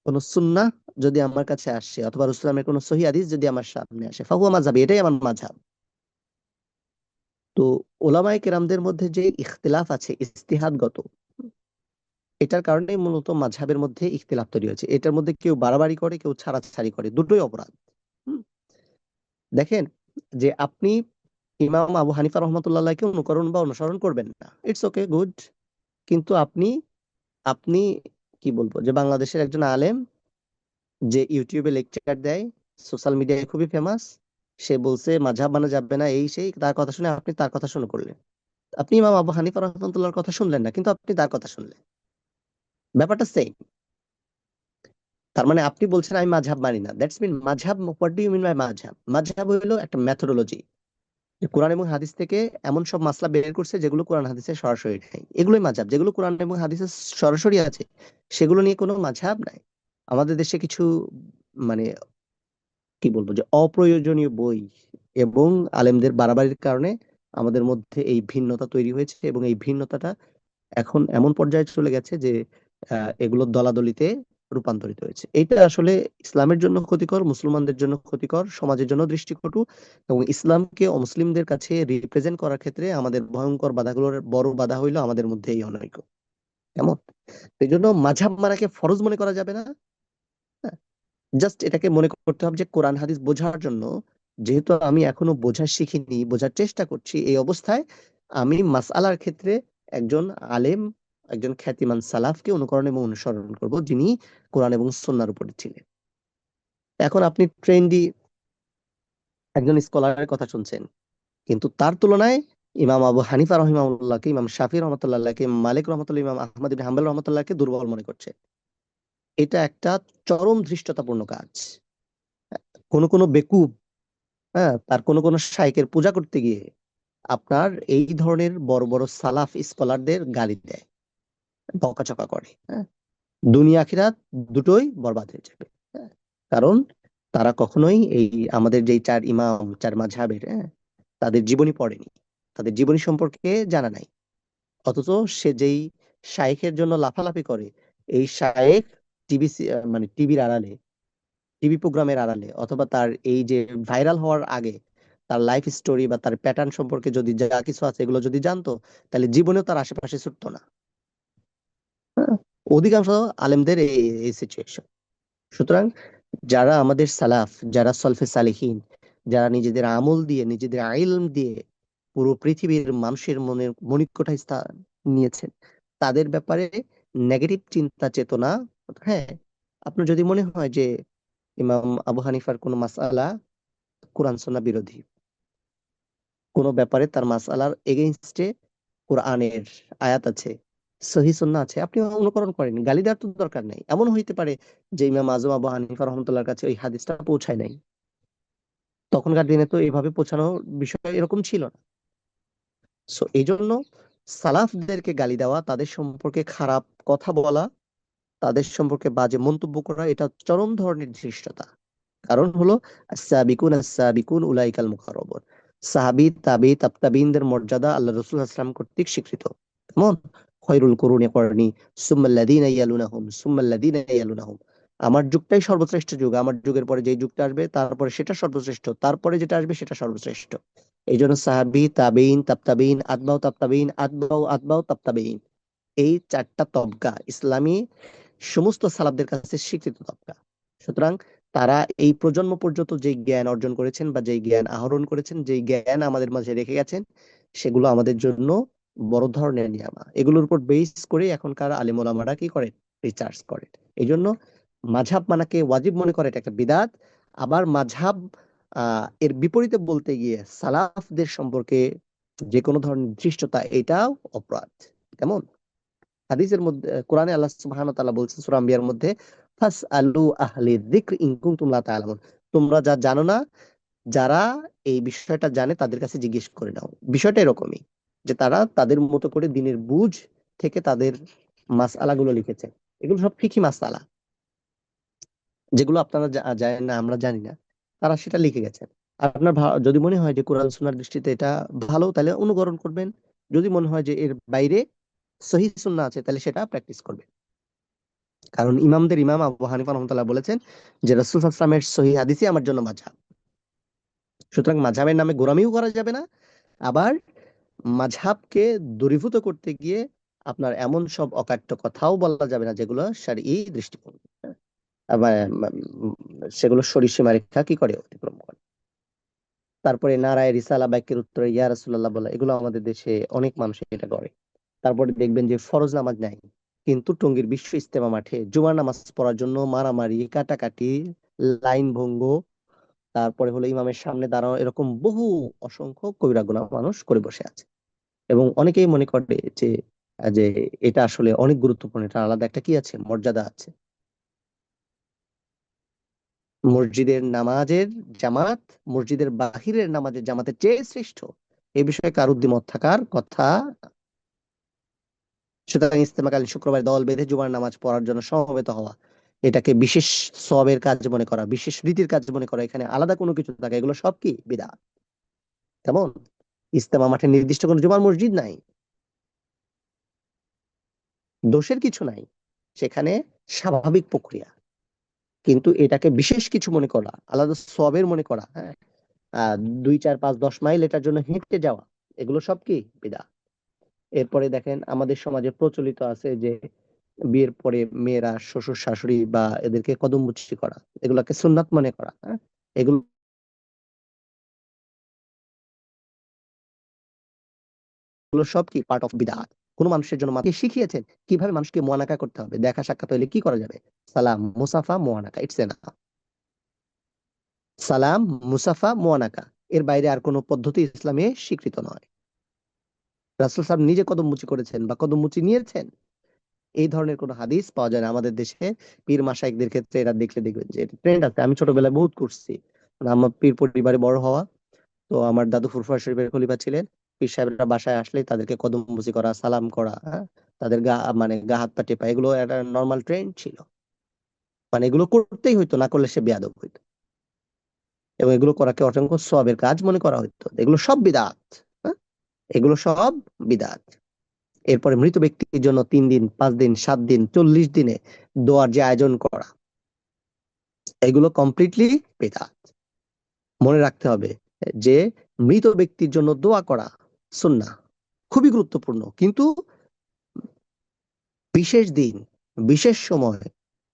কোনো সুন্নাহ যদি আমার কাছে আসে, অথবা রাসূলুল্লাহ সাল্লাল্লাহু আলাইহি ওয়াসাল্লামের কোনো সহি হাদিস যদি আমার সামনে আসে, ফাহুয়া মাযহাবি, এটাই আমার মাযহাব। তো ওলামায়ে কেরামদের মধ্যে যে ইখতিলাফ আছে ইজতিহাদগত, এটার কারণেই মূলত মাযহাবের মধ্যে ইখতিলাফ তৈরি হয়েছে। এটার মধ্যে কেউ বাড়াবাড়ি করে, কেউ ছাড়াছাড়ি করে, দুটোই অপরাধ। হুম। দেখেন যে আপনি ইমাম আবু হানিফা রহমতুল্লাহকে অনুকরণ বা অনুসরণ করবেন না, ইটস ওকে, গুড। কিন্তু আপনি আপনি কি বলবো যে বাংলাদেশের একজন আলেম যে ইউটিউবে লেকচার দেয়, সোশ্যাল মিডিয়ায় খুবই ফেমাস, সে বলছে মাযহাব মানা যাবে না, এই সেই, তার কথা শুনে আপনি তার কথা শুনে করলেন। আপনি ইমাম আবু হানিফা রহমতুল্লাহর কথা শুনলেন না, কিন্তু আপনি তার কথা শুনলেন। ব্যাপারটা সেম। তার মানে আপনি বলছেন আমি মাযহাব মানি না, দ্যাটস মিন মাযহাব, what do you mean by মাযহাব? মাযহাব হলো একটা মেথোডোলজি, যে কোরআন এবং হাদিস থেকে এমন সব মাসলা বের করছে যেগুলো কোরআন হাদিসে সরাসরি নেই, এগুলোই মাযহাব। যেগুলো কোরআন এবং হাদিসে সরাসরি আছে, সেগুলো নিয়ে কোনো মাযহাব নাই। আমাদের দেশে কিছু মানে কি বলবো যে অপ্রয়োজনীয় বই এবং আলেমদের বাড়াবাড়ির কারণে আমাদের মধ্যে এই ভিন্নতা তৈরি হয়েছে, এবং এই ভিন্নতাটা এখন এমন পর্যায়ে চলে গেছে যে এগুলো দলাদলিতে রূপান্তরিত হয়েছে। এটা আসলে ইসলামের জন্য ক্ষতিকর, মুসলমানদের জন্য ক্ষতিকর, সমাজের জন্য দৃষ্টিকটু, এবং ইসলামকে অমুসলিমদের কাছে রিপ্রেজেন্ট করার ক্ষেত্রে আমাদের ভয়ঙ্কর বাধাগুলোর বড় বাধা হইলো আমাদের মধ্যে এই অনৈক্য। কেমন? এই জন্য মাঝাব মারাকে ফরজ মনে করা যাবে না। হ্যাঁ, জাস্ট এটাকে মনে করতে হবে যে কোরআন হাদিস বোঝার জন্য, যেহেতু আমি এখনো বোঝা শিখিনি, বোঝার চেষ্টা করছি, এই অবস্থায় আমি মাসআলার ক্ষেত্রে একজন আলেম, একজন খ্যাতিমান সালাফকে অনুকরণ এবং অনুসরণ করব, যিনি কোরআন এবং সুন্নাহর উপরে ছিলেন। এখন আপনি ট্রেন্ডি একজন স্কলারের কথা শুনছেন, কিন্তু তার তুলনায় ইমাম আবু হানিফা রহিমাহুল্লাহকে, ইমাম শাফি রহমতুল্লাহকে, ইমাম মালিক রহমতুল্লাহ, ইমাম আহমদ ইবনে হাম্বল রহমতুল্লাহকে দুর্বল মনে করছে। এটা একটা চরম ধৃষ্টতাপূর্ণ কাজ। কোন বেকুব, হ্যাঁ, তার কোন শাইখের পূজা করতে গিয়ে আপনার এই ধরনের বড় বড় সালাফ স্কলারদের গালি দেয়, বকাচকা করে, হ্যাঁ, দুনিয়া আখিরাত দুটোই বরবাদ হয়ে যাবে। হ্যাঁ, কারণ তারা কখনোই এই আমাদের যেই চার ইমাম, চার মাযহাবের, হ্যাঁ, তাদের জীবনী পড়েনি, তাদের জীবনী সম্পর্কে জানা নাই। অথচ সে যেই শাইখের জন্য লাফালাফি করে, এই শাইখ টিভি, মানে টিভির আড়ালে, টিভি প্রোগ্রামের আড়ালে, অথবা তার এই যে ভাইরাল হওয়ার আগে তার লাইফ স্টোরি বা তার প্যাটার্ন সম্পর্কে যদি যা কিছু আছে এগুলো যদি জানতো, তাহলে জীবনেও তার আশেপাশে ছুটতো না। হ্যাঁ, অধিকাংশ আলেমদের এই এই সিচুয়েশন। সুতরাং যারা আমাদের সালাফ, যারা সলফে সালেহিন, যারা নিজেদের আমল দিয়ে, নিজেদের ইলম দিয়ে পুরো পৃথিবীর মানুষের মনের মনিকোঠায় স্থান নিয়েছেন, তাদের ব্যাপারে নেগেটিভ চিন্তা চেতনা, হ্যাঁ, আপনার যদি মনে হয় যে ইমাম আবু হানিফার কোনো মাসআলা কোরআন সুন্নাহ বিরোধী, কোনো ব্যাপারে তার মাসআলার এগেইনস্টে কোরআনের আয়াত আছে, সহি সুন্নাহ আছে, আপনি অনুকরণ করেন, গালি দেওয়ার তো দরকার নাই। এমন হইতে পারে যে ইমাম আজম আবু হানিফা রহমতুল্লাহর কাছে ওই হাদিসটা পৌঁছায় নাই, তখনকার দিনে তো এইভাবে পৌঁছানোর বিষয় এরকম ছিল না। সো এই জন্য সালাফদেরকে গালি দেওয়া, তাদের সম্পর্কে খারাপ কথা বলা, তাদের সম্পর্কে বাজে মন্তব্য করা, এটা চরম ধরনের ধৃষ্টতা। কারণ হলো আস-সাবিকুন আস-সাবিকুন উলাইকাল মুকাররাবুন। সাহাবী, তাবী, তাবতাবীনদের মর্যাদা আল্লাহ রাসূল সাল্লাল্লাহু আলাইহি ওয়াসাল্লাম কর্তৃক স্বীকৃত। কেমন? খয়রুল কুরুনি করনি সুম্মাল্লাযীনা ইয়ালুনাহুম সুম্মাল্লাযীনা ইয়ালুনাহুম। আমার যুগটাই সর্বশ্রেষ্ঠ যুগ, আমার যুগের পরে যেই যুগটা আসবে তারপরে সেটা সর্বশ্রেষ্ঠ, তারপরে যেটা আসবে সেটা সর্বশ্রেষ্ঠ। এই জন্য সাহাবী, তাবেঈন, তাবতাবীন, আতবাউ তাবতাবীন, আতবাউ আতবাউ তাবতাবীন, এই চারটা তবকা ইসলামী সমস্ত সালাফদের কাছে স্বীকৃত তবকা। সুতরাং তারা এই প্রজন্ম পর্যন্ত যে জ্ঞান অর্জন করেছেন বা যেই জ্ঞান আহরণ করেছেন, যেই জ্ঞান আমাদের মাঝে রেখে গেছেন, সেগুলো আমাদের জন্য বড় ধরনের নিয়ামা। এগুলোর উপর বেস করে এখনকার আলিম ওলামারা কি করেন? রিসার্চ করেন। এই জন্য মাঝহাব মানাকে ওয়াজিব মনে করে এটা একটা বিদাত। আবার মাঝহাব এর বিপরীতে বলতে গিয়ে সালাফদের সম্পর্কে যে কোনো ধরনের ধৃষ্টতা, এটাও অপরাধ। কেমন? হাদিসের মধ্যে, কোরআনে আল্লাহ সুবহানাহু ওয়া তাআলা বলছেন সূরা আম্বিয়ার মধ্যে, ফাসআলু আহলি যিকরি ইন কুনতুম লা তা'লামুন। তোমরা যা জানো না, যারা এই বিষয়টা জানে তাদের কাছে জিজ্ঞেস করে নাও। বিষয়টা এরকমই যে তারা তাদের মতো করে দিনের বুঝ থেকে তাদের মাসআলাগুলো লিখেছে। এগুলো সব ফিকহি মাসআলা, যেগুলো আপনারা জানেন না, আমরা জানি না, তারা সেটা লিখে গেছেন। আর আপনার যদি মনে হয় যে কোরআন সুন্নাহর দৃষ্টিতে এটা ভালো, তাহলে অনুকরণ করবেন। যদি মনে হয় যে এর বাইরে সহিহ সুন্নাহ আছে, তাহলে সেটা প্র্যাকটিস করবেন। কারণ ইমামদের ইমাম আবু হানিফা রহমতুল্লাহ বলেছেন যে রাসূল সাল্লাল্লাহু আলাইহি ওয়াসাল্লামের সহিহ হাদিসই আমার জন্য মাযহাব। সুতরাং মাযহাবের নামে গোঁড়ামিও করা যাবে না। আবার মাযহাবকে দূরীভূত করতে গিয়ে আপনার এমন সব অকাট্য কথাও বলা যাবে না যেগুলো শরঈ দৃষ্টিকোণ, আবার সেগুলো শরীসীমা রেখা কি করে? অতিক্রম করে। তারপরে নারায়ে রিসালা বাক্যের উত্তরে ইয়া রাসূলুল্লাহ বলা, এগুলো আমাদের দেশে অনেক মানুষ এটা করে। তারপরে দেখবেন যে ফরজ নামাজ নাই, কিন্তু টঙ্গীর বিশ্ব ইজতেমা মাঠে জুমার নামাজ পড়ার জন্য মারামারি, কাটাকাটি, লাইন ভঙ্গ, তারপরে হলো ইমামের সামনে দাঁড়ানো, এরকম বহু অসংখ্য কবিরা গুনাহ মানুষ করে বসে আছে। এবং অনেকেই মনে করে যে যে এটা আসলে অনেক গুরুত্বপূর্ণ, এটা আলাদা একটা কি আছে, মর্যাদা আছে। মসজিদের নামাজের জামাত মসজিদের বাহিরের নামাজের জামাতের চেয়ে শ্রেষ্ঠ, এই বিষয়ে কার দ্বিমত থাকার কথা। সুতরাং ইজতেমাকালীন শুক্রবার দল বেঁধে জুমার নামাজ পড়ার জন্য সমবেত হওয়া, এটাকে বিশেষ সওয়াবের কাজ মনে করা, বিশেষ রীতির কাজ মনে করা, এখানে আলাদা কোনো কিছু থাকে, এগুলো সব কি বিদআত। কেমন? ইজতেমা মাঠে নির্দিষ্ট কোনো জুমার মসজিদ নাই, দোষের কিছু নাই, সেখানে স্বাভাবিক প্রক্রিয়া। কিন্তু এটাকে বিশেষ কিছু মনে করা, আলাদা সওয়াবের মনে করা, হ্যাঁ, 2, 4, 5, 10 মাইল এটার জন্য হেঁটে যাওয়া, এগুলো সব কি বিদআত। এরপরে দেখেন আমাদের সমাজে প্রচলিত আছে যে বিয়ের পরে মেয়েরা শ্বশুর শাশুড়ি বা এদেরকে কদমবুচি করা, এগুলোকে সুন্নাত মনে করা, হ্যাঁ, এগুলো সব কি পার্ট অফ বিদআত। কোন মানুষের জন্য মাকে শিখিয়েছেন কিভাবে মানুষকে মুআনাকা করতে হবে, দেখা সাক্ষাৎ হলে কি করা যাবে, সালাম, মুসাফা, মুআনাকা, ইটস এনাফ। সালাম, মুসাফা, মোয়ানাকা, এর বাইরে আর কোনো পদ্ধতি ইসলামে স্বীকৃত নয়। রাসূল সাহেব নিজে কদম মুচি করেছেন বা কদম মুচি নিয়েছেন, এই ধরনের কোনো হাদিস পাওয়া যায় না আমাদের দেশে। পীর মাশায়েখদের ক্ষেত্রে এরা দেখলে দেখবেন যে ট্রেন্ড আছে। আমি ছোটবেলায় বহুত করছি, মানে আমার পীর পরিবারে বড় হওয়া। তো আমার দাদু ফুরফুরা শরীফের খলিফা ছিলেন। পীর সাহেবরা বাসায় আসলেই তাদেরকে কদম বুসি করা, সালাম করা, হ্যাঁ, তাদের গা হাত পা টেপা, এগুলো একটা নর্মাল ট্রেন্ড ছিল। মানে এগুলো করতেই হইতো, না করলে সে বেয়াদব হইতো, এবং এগুলো করাকে অসংখ্য সওয়াবের কাজ মনে করা হইতো। এগুলো সব বিদআত। হ্যাঁ, এগুলো সব বিদআত। এরপরে মৃত ব্যক্তির জন্য 3 দিন, 5 দিন, 7 দিন, 40 দিনে দোয়ার যে আয়োজন করা, এগুলো কমপ্লিটলি বিদআত। মনে রাখতে হবে যে মৃত ব্যক্তির জন্য দোয়া করা সুন্নাহ, খুবই গুরুত্বপূর্ণ। কিন্তু বিশেষ দিন, বিশেষ সময়,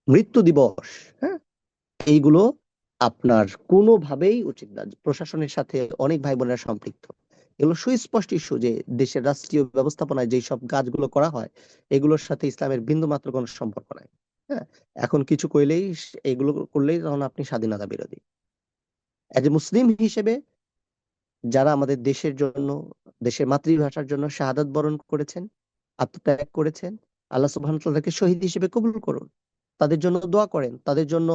মৃত্যু দিবস, হ্যাঁ, এইগুলো আপনার কোনোভাবেই উচিত না। প্রশাসনের সাথে অনেক ভাই বোনেরা সম্পৃক্ত। এগুলো সুস্পষ্ট ইস্যু যে দেশের রাষ্ট্রীয় ব্যবস্থাপনায় যেই সব কাজগুলো করা হয়, এগুলোর সাথে ইসলামের বিন্দুমাত্র কোনো সম্পর্ক নাই। হ্যাঁ, এখন কিছু কইলেই, এগুলো করলেই তখন আপনি স্বাধীনতা বিরোধী। এজ এ মুসলিম হিসেবে, যারা আমাদের দেশের জন্য, দেশের মাতৃভাষার জন্য শাহাদাত বরণ করেছেন, আত্মত্যাগ করেছেন, আল্লাহ সুবহানাহু ওয়া তাআলাকে শহীদ হিসেবে কবুল করুন। তাদের জন্য দোয়া করেন, তাদের জন্য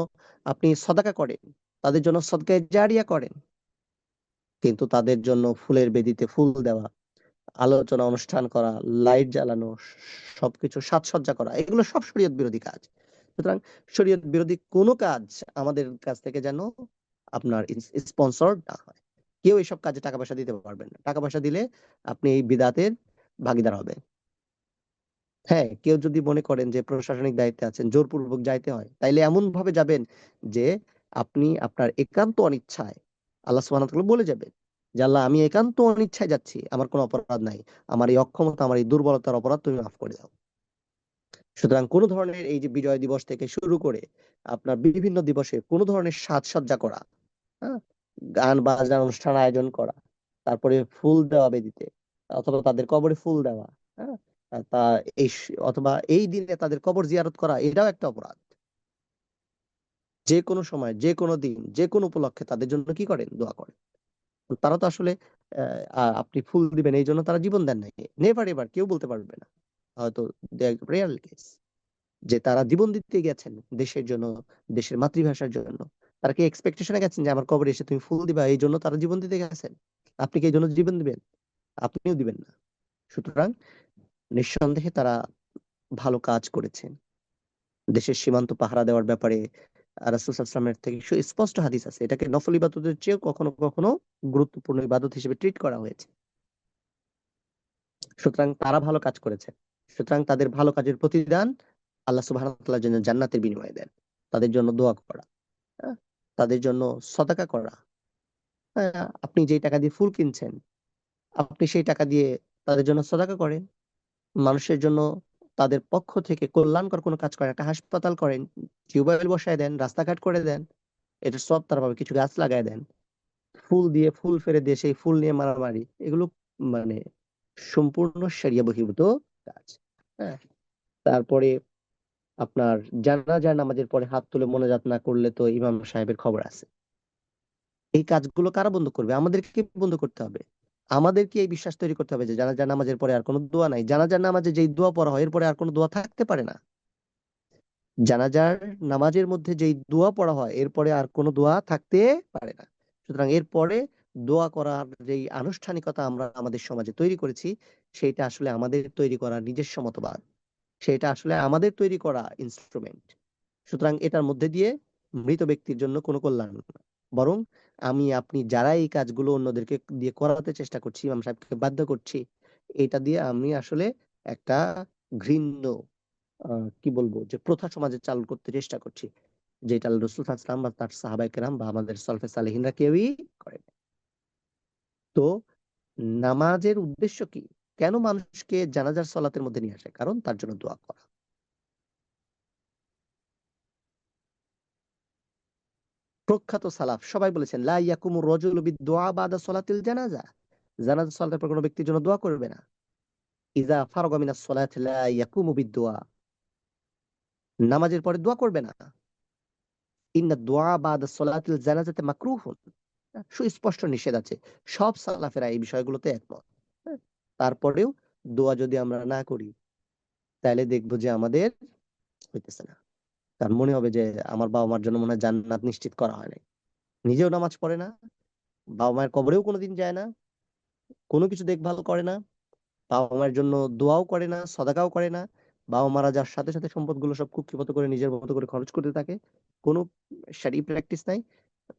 আপনি সদাকা করেন, তাদের জন্য সদকায়ে জারিয়া করেন। কিন্তু তাদের জন্য ফুলের বেদিতে ফুল দেওয়া, আলোচনা অনুষ্ঠান করা, লাইট জ্বালানো, সবকিছু সাজসজ্জা করা, এগুলো সব শরীয়ত বিরোধী কাজ। সুতরাং শরীয়ত বিরোধী কোনো কাজ আমাদের কাছ থেকে যেন আপনার স্পন্সর না হয়। কেউ এসব কাজে টাকা পয়সা দিতে পারবেন না। টাকা পয়সা দিলে আপনি এই বিদাতের ভাগীদার হবেন। হ্যাঁ, কেউ যদি মনে করেন যে প্রশাসনিক দায়িত্বে আছেন, জোরপূর্বক যাইতে হয়, তাইলে এমন ভাবে যাবেন যে আপনি আপনার একান্ত অনিচ্ছায় আল্লাহ সুবহানাহু ওয়া তাআলা বলে যাবেন যে আল্লাহ, আমি একান্ত অনিচ্ছায় যাচ্ছি, আমার কোনো অপরাধ নাই, আমার এই অক্ষমতা, আমার এই দুর্বলতার অপরাধ তুমি মাফ করে দাও। সুতরাং কোন ধরনের এই যে বিজয় দিবস থেকে শুরু করে আপনার বিভিন্ন দিবসে কোন ধরনের সাজসজ্জা করা, হ্যাঁ, গান বাজনার অনুষ্ঠান আয়োজন করা, তারপরে ফুল দেওয়া বেদিতে, অথবা তাদের কবরে ফুল দেওয়া, হ্যাঁ, তা অথবা এই দিনে তাদের কবর জিয়ারত করা, এটাও একটা অপরাধ। যে কোনো সময়, যে কোনো দিন, যে কোনো উপলক্ষে তাদের জন্য কি করেন? দোয়া করেন। তারা তো আসলে আপনি ফুল দিবেন এই জন্য তারা জীবন দেন নাই, নেভার এভার কেউ বলতে পারবে না। হয়তো রেয়ার কেস যে তারা জীবন দিতে গেছেন দেশের জন্য, দেশের মাতৃভাষার জন্য। তারা কি এক্সপেকটেশনে গেছেন যে আমার কবরে এসে তুমি ফুল দিবা, এই জন্য তারা জীবন দিতে গেছেন? আপনি কি এই জন্য জীবন দিবেন? আপনিও দিবেন না। সুতরাং নিঃসন্দেহে তারা ভালো কাজ করেছেন। দেশের সীমান্ত পাহারা দেওয়ার ব্যাপারে রাসূল সাল্লাল্লাহু আলাইহি ওয়াসাল্লামের থেকে সুস্পষ্ট হাদিস আছে। এটাকে নফল ইবাদতের চেয়েও কখনো কখনো গুরুত্বপূর্ণ ইবাদত হিসেবে ট্রিট করা হয়েছে। সুতরাং তারা ভালো কাজ করেছে। সুতরাং তাদের ভালো কাজের প্রতিদান আল্লাহ সুবহানাহু ওয়া তাআলা যেন জান্নাতের বিনিময়ে দেন। তাদের জন্য দোয়া করা, হ্যাঁ, তাদের জন্য সদাকা করা। হ্যাঁ, আপনি যেই টাকা দিয়ে ফুল কিনছেন, আপনি সেই টাকা দিয়ে তাদের জন্য সদাকা করেন। মানুষের জন্য তাদের পক্ষ থেকে কল্যাণকর কোনো কাজ করেন, একটা হাসপাতাল করেন, টিউবওয়েল বসায় দেন, রাস্তাঘাট করে দেন, এটা সব তারা পাবে। কিছু গাছ লাগায় দেন, ফুল দিয়ে ফুল ফেলে দিয়ে সেই ফুল নিয়ে মারামারি, এগুলো মানে সম্পূর্ণ শরিয়া বহির্ভূত কাজ। হ্যাঁ, তারপরে আপনার জানাজার নামাজের পরে হাত তুলে মোনাজাত না করলে তো ইমাম সাহেবের খবর আছে। এই কাজগুলো কারা বন্ধ করবে? আমাদেরকে বন্ধ করতে হবে। আমাদেরকে এই বিশ্বাস তৈরি করতে হবে যে জানাজার নামাজের পরে আর কোনো দোয়া নাই। জানাজার নামাজে যেই দোয়া পড়া হয় এরপরে আর কোনো দোয়া থাকতে পারে না। জানাজার নামাজের মধ্যে যেই দোয়া পড়া হয় এরপরে আর কোনো দোয়া থাকতে পারে না। সুতরাং এরপরে দোয়া করার যেই আনুষ্ঠানিকতা আমরা আমাদের সমাজে তৈরি করেছি, সেটা আসলে আমাদের তৈরি করা নিজস্ব মতবাদ। সেটা আসলে আমাদের তৈরি করা ইনস্ট্রুমেন্ট। সুতরাং এটার মধ্যে দিয়ে মৃত ব্যক্তির জন্য কোনো কল্যাণ না। বরং আমি আপনি যারা এই কাজগুলো অন্যদেরকে দিয়ে করাতে চেষ্টা করছি, ইমাম সাহেবকে বাধ্য করছি, এটা দিয়ে আমি আসলে একটা ঘৃণ্য কি বলবো যে প্রথা সমাজে চালু করতে চেষ্টা করছি, যেটা আল্লাহ রাসূল সাল্লাল্লাহু আলাইহি ওয়াসাল্লাম বা তার সাহাবায়ে কেরাম বা আমাদের সালফে সালেহিনরা কেউই করেন। তো নামাজের উদ্দেশ্য কি? কেন মানুষকে জানাজার সলাতের মধ্যে নিয়ে আসে? কারণ তার জন্য দোয়া করা। প্রখ্যাত সালাফ সবাই বলেছেন লা ইয়াকুমুর রাজুলু বিদ-দুআ বাদা সলাতিল জানাজা। জানাজা সলাতের পর কোনো ব্যক্তির জন্য দোয়া করবে না। ইযা ফারাগা মিনাস সলাতি লা ইয়াকুমু বিদ-দুআ। নামাজের পরে দোয়া করবে না। ইন্না দুআ বাদা সলাতিল জানাজাতে মাকরুহুন, সুস্পষ্ট নিষেধ আছে। সব সালাফেরা এই বিষয়গুলোতে একমত। হ্যাঁ? তারপরেও দোয়া যদি আমরা না করি, তাহলে দেখবো যে আমাদের হইতেছে না। কারণ মনে হবে যে আমার বাবা মার জন্য মনে হয় জান্নাত নিশ্চিত করা হয় নাই। নিজেও নামাজ পড়ে না, বাবা মায়ের কবরেও কোনোদিন যায় না, কোনো কিছু দেখভাল করে না, বাবা মায়ের জন্য দোয়াও করে না, সদাকাও করে না। বাবা মারা যার সাথে সাথে সম্পদগুলো সব কুক্ষিগত করে নিজের মতো করে খরচ করতে থাকে। কোনো শারী প্র্যাকটিস নাই।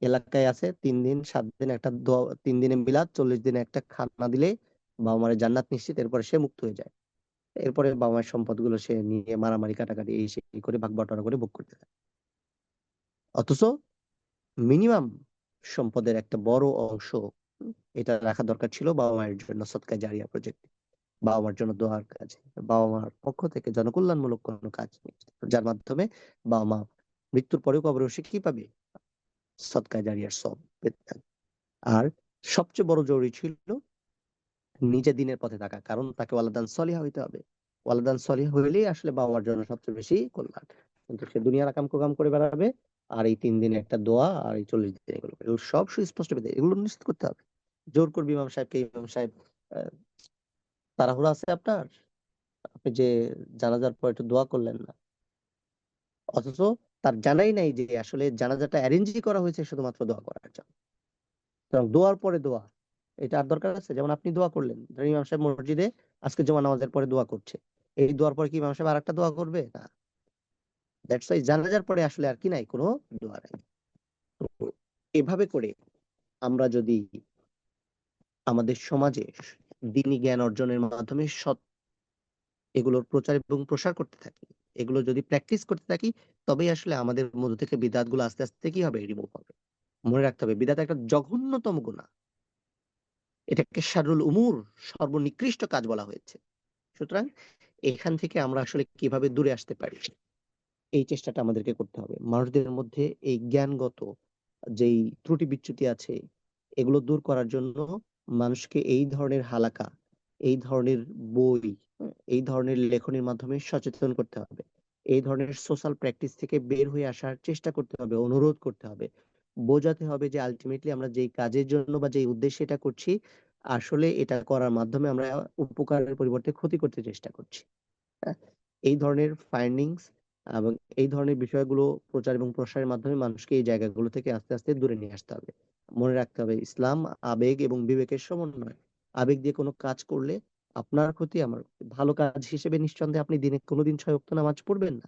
এলাকায় আছে 3 দিন 7 দিন একটা দোয়া, 3 দিনে মিলাদ, 40 দিনে একটা খানা দিলে বাবা মায়ের জান্নাত নিশ্চিত, এরপরে সে মুক্ত হয়ে যায়। এরপরে বাবা মায়ের সম্পদগুলো সে নিয়ে মারামারি কাটাকাটি এই সেই করে ভাগ বাটোয়ারা করে ভোগ করতে থাকে। অথচ মিনিমাম সম্পদের একটা বড় অংশ এটা রাখা দরকার ছিল বাবা মায়ের জন্য সদকা জারিয়া প্রজেক্ট, বাবা মার জন্য দোয়ার কাজ, বাবা মার পক্ষ থেকে জনকল্যাণমূলক কোনো কাজ, যার মাধ্যমে বাবা মা মৃত্যুর পরেও কবরে বসে কি পাবে? সদকা জারিয়ার সব পেতে থাকবে। আর সবচেয়ে বড় জরুরি ছিল নিজে দিনের পথে থাকা, কারণ তাকে ওয়ালাদান সলিহা হইতে হবে। ওয়ালাদান সলিহা হইলেই আসলে বাবা মার জন্য সবচেয়ে বেশি কল্যাণ। কিন্তু সে দুনিয়ার আকাম কুকাম করে বেড়াবে, আর এই 3 দিনে একটা দোয়া আর এই 40 দিন এগুলো এগুলো সব সুস্পষ্ট পেতে, এগুলো নিশ্চিত করতে হবে। জোর করবি ইমাম সাহেবকে, ইমাম সাহেব আহ, তাড়াহুড়া আছে আপনার, আপনি যে জানাজার পর একটু দোয়া করলেন না, অথচ তার জানাই নাই যে আসলে জানাজাটা অ্যারেঞ্জই করা হয়েছে শুধুমাত্র দোয়া করার জন্য। সুতরাং দোয়ার পরে দোয়া, এটা আর দরকার আছে? যেমন আপনি দোয়া করলেন, ধরেন ইমাম সাহেব মসজিদে আজকে জুমা নামাজের পরে দোয়া করছে, এই দোয়ার পরে কি ইমাম সাহেব আরেকটা দোয়া করবে? না। দ্যাটস ওয়াই জানাজার পরে আসলে আর কি নাই, কোনো দোয়া নাই। তো এভাবে করে আমরা যদি আমাদের সমাজে দ্বীনি জ্ঞান অর্জনের মাধ্যমে সৎ এগুলোর প্রচার এবং প্রসার করতে থাকি, এগুলো যদি প্র্যাকটিস করতে থাকি, তবেই আসলে আমাদের মধ্য থেকে বিদাত গুলো আস্তে আস্তে কি হবে? রিমুভ হবে। মনে রাখতে হবে বিদাত একটা জঘন্যতম গুনাহ, এটাকে শাররুল উমুর, সর্বনিকৃষ্ট কাজ বলা হয়েছে। সুতরাং এখান থেকে আমরা আসলে কিভাবে দূরে আসতে পারি, এই চেষ্টাটা আমাদেরকে করতে হবে। মানুষদের মধ্যে এই জ্ঞানগত যেই ত্রুটি বিচ্যুতি আছে, এগুলো দূর করার জন্য মানুষকে এই ধরনের হালাকা, এই ধরনের বই, এই ধরনের লেখনীর মাধ্যমে সচেতন করতে হবে। এই ধরনের সোশ্যাল প্র্যাকটিস থেকে বের হয়ে আসার চেষ্টা করতে হবে, অনুরোধ করতে হবে, বোঝাতে হবে যে আলটিমেটলি আমরা যেই কাজের জন্য বা যেই উদ্দেশ্যে এটা করছি, আসলে এটা করার মাধ্যমে আমরা উপকারের পরিবর্তে ক্ষতি করতে চেষ্টা করছি। হ্যাঁ? এই ধরনের ফাইন্ডিংস এবং এই ধরনের বিষয়গুলো প্রচার এবং প্রসারের মাধ্যমে মানুষকে এই জায়গাগুলো থেকে আস্তে আস্তে দূরে নিয়ে আসতে হবে। মনে রাখতে হবে ইসলাম আবেগ এবং বিবেকের সমন্বয়। আবেগ দিয়ে কোনো কাজ করলে আপনার ক্ষতি, আমার ক্ষতি। ভালো কাজ হিসেবে নিঃসন্দেহে আপনি দিনে কোনোদিন 6 ওয়াক্ত নামাজ পড়বেন না,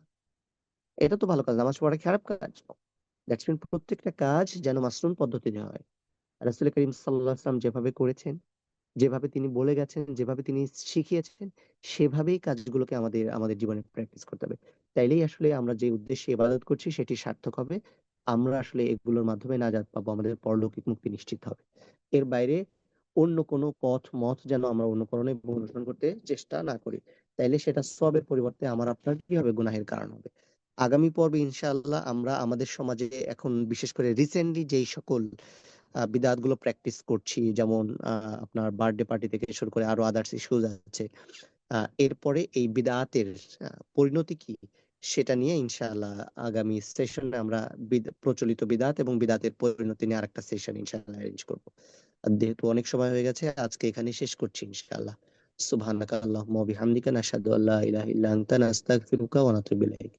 এটা তো ভালো কাজ। নামাজ পড়া খারাপ কাজ? দ্যাটস মিন প্রত্যেকটা কাজ যেন মাসনুন পদ্ধতিতে হয়। রাসূল করিম সাল্লাল্লাহু আলাইহি ওয়াসাল্লাম যেভাবে করেছেন, যেভাবে তিনি বলে গেছেন, যেভাবে তিনি শিখিয়েছেন, সেভাবেই কাজগুলোকে আমাদের আমাদের জীবনে প্র্যাকটিস করতে হবে। তাইলেই আসলে আমরা যে উদ্দেশ্যে ইবাদত করছি সেটি সার্থক হবে। আমরা আসলে এগুলোর মাধ্যমে নাজাত পাবো, আমাদের পরলৌকিক মুক্তি নিশ্চিত হবে। এর বাইরে অন্য কোনো পথ মত যেন আমরা অনুকরণ এবং অনুসরণ করতে চেষ্টা না করি। তাইলে সেটা সওয়াবের পরিবর্তে আমার আপনার কি হবে? গুনাহের কারণ হবে। আগামী পর্বে ইনশাআল্লাহ আমরা আমাদের সমাজে এখন বিশেষ করে রিসেন্টলি যেই সকল বিদআত গুলো প্র্যাকটিস করছি, যেমন আপনার বার্থডে পার্টি থেকে শুরু করে আরো আদার্স ইস্যুস আছে, এরপরে এই বিদআতের পরিণতি কি, সেটা নিয়ে ইনশাআল্লাহ আগামী সেশনে আমরা প্রচলিত বিদআত এবং বিদআতের পরিণতি নিয়ে আরেকটা সেশন ইনশাআল্লাহ অ্যারেঞ্জ করব। আর যেহেতু অনেক সময় হয়ে গেছে, আজকে এখানে শেষ করছি ইনশাআল্লাহ। সুবহানাকা আল্লাহুম্মা ওয়া বিহামদিকা নাশহাদু আল্লা ইলাহা ইল্লা আনতা নাস্তাগফিরুকা ওয়া নাতুবু ইলাইক।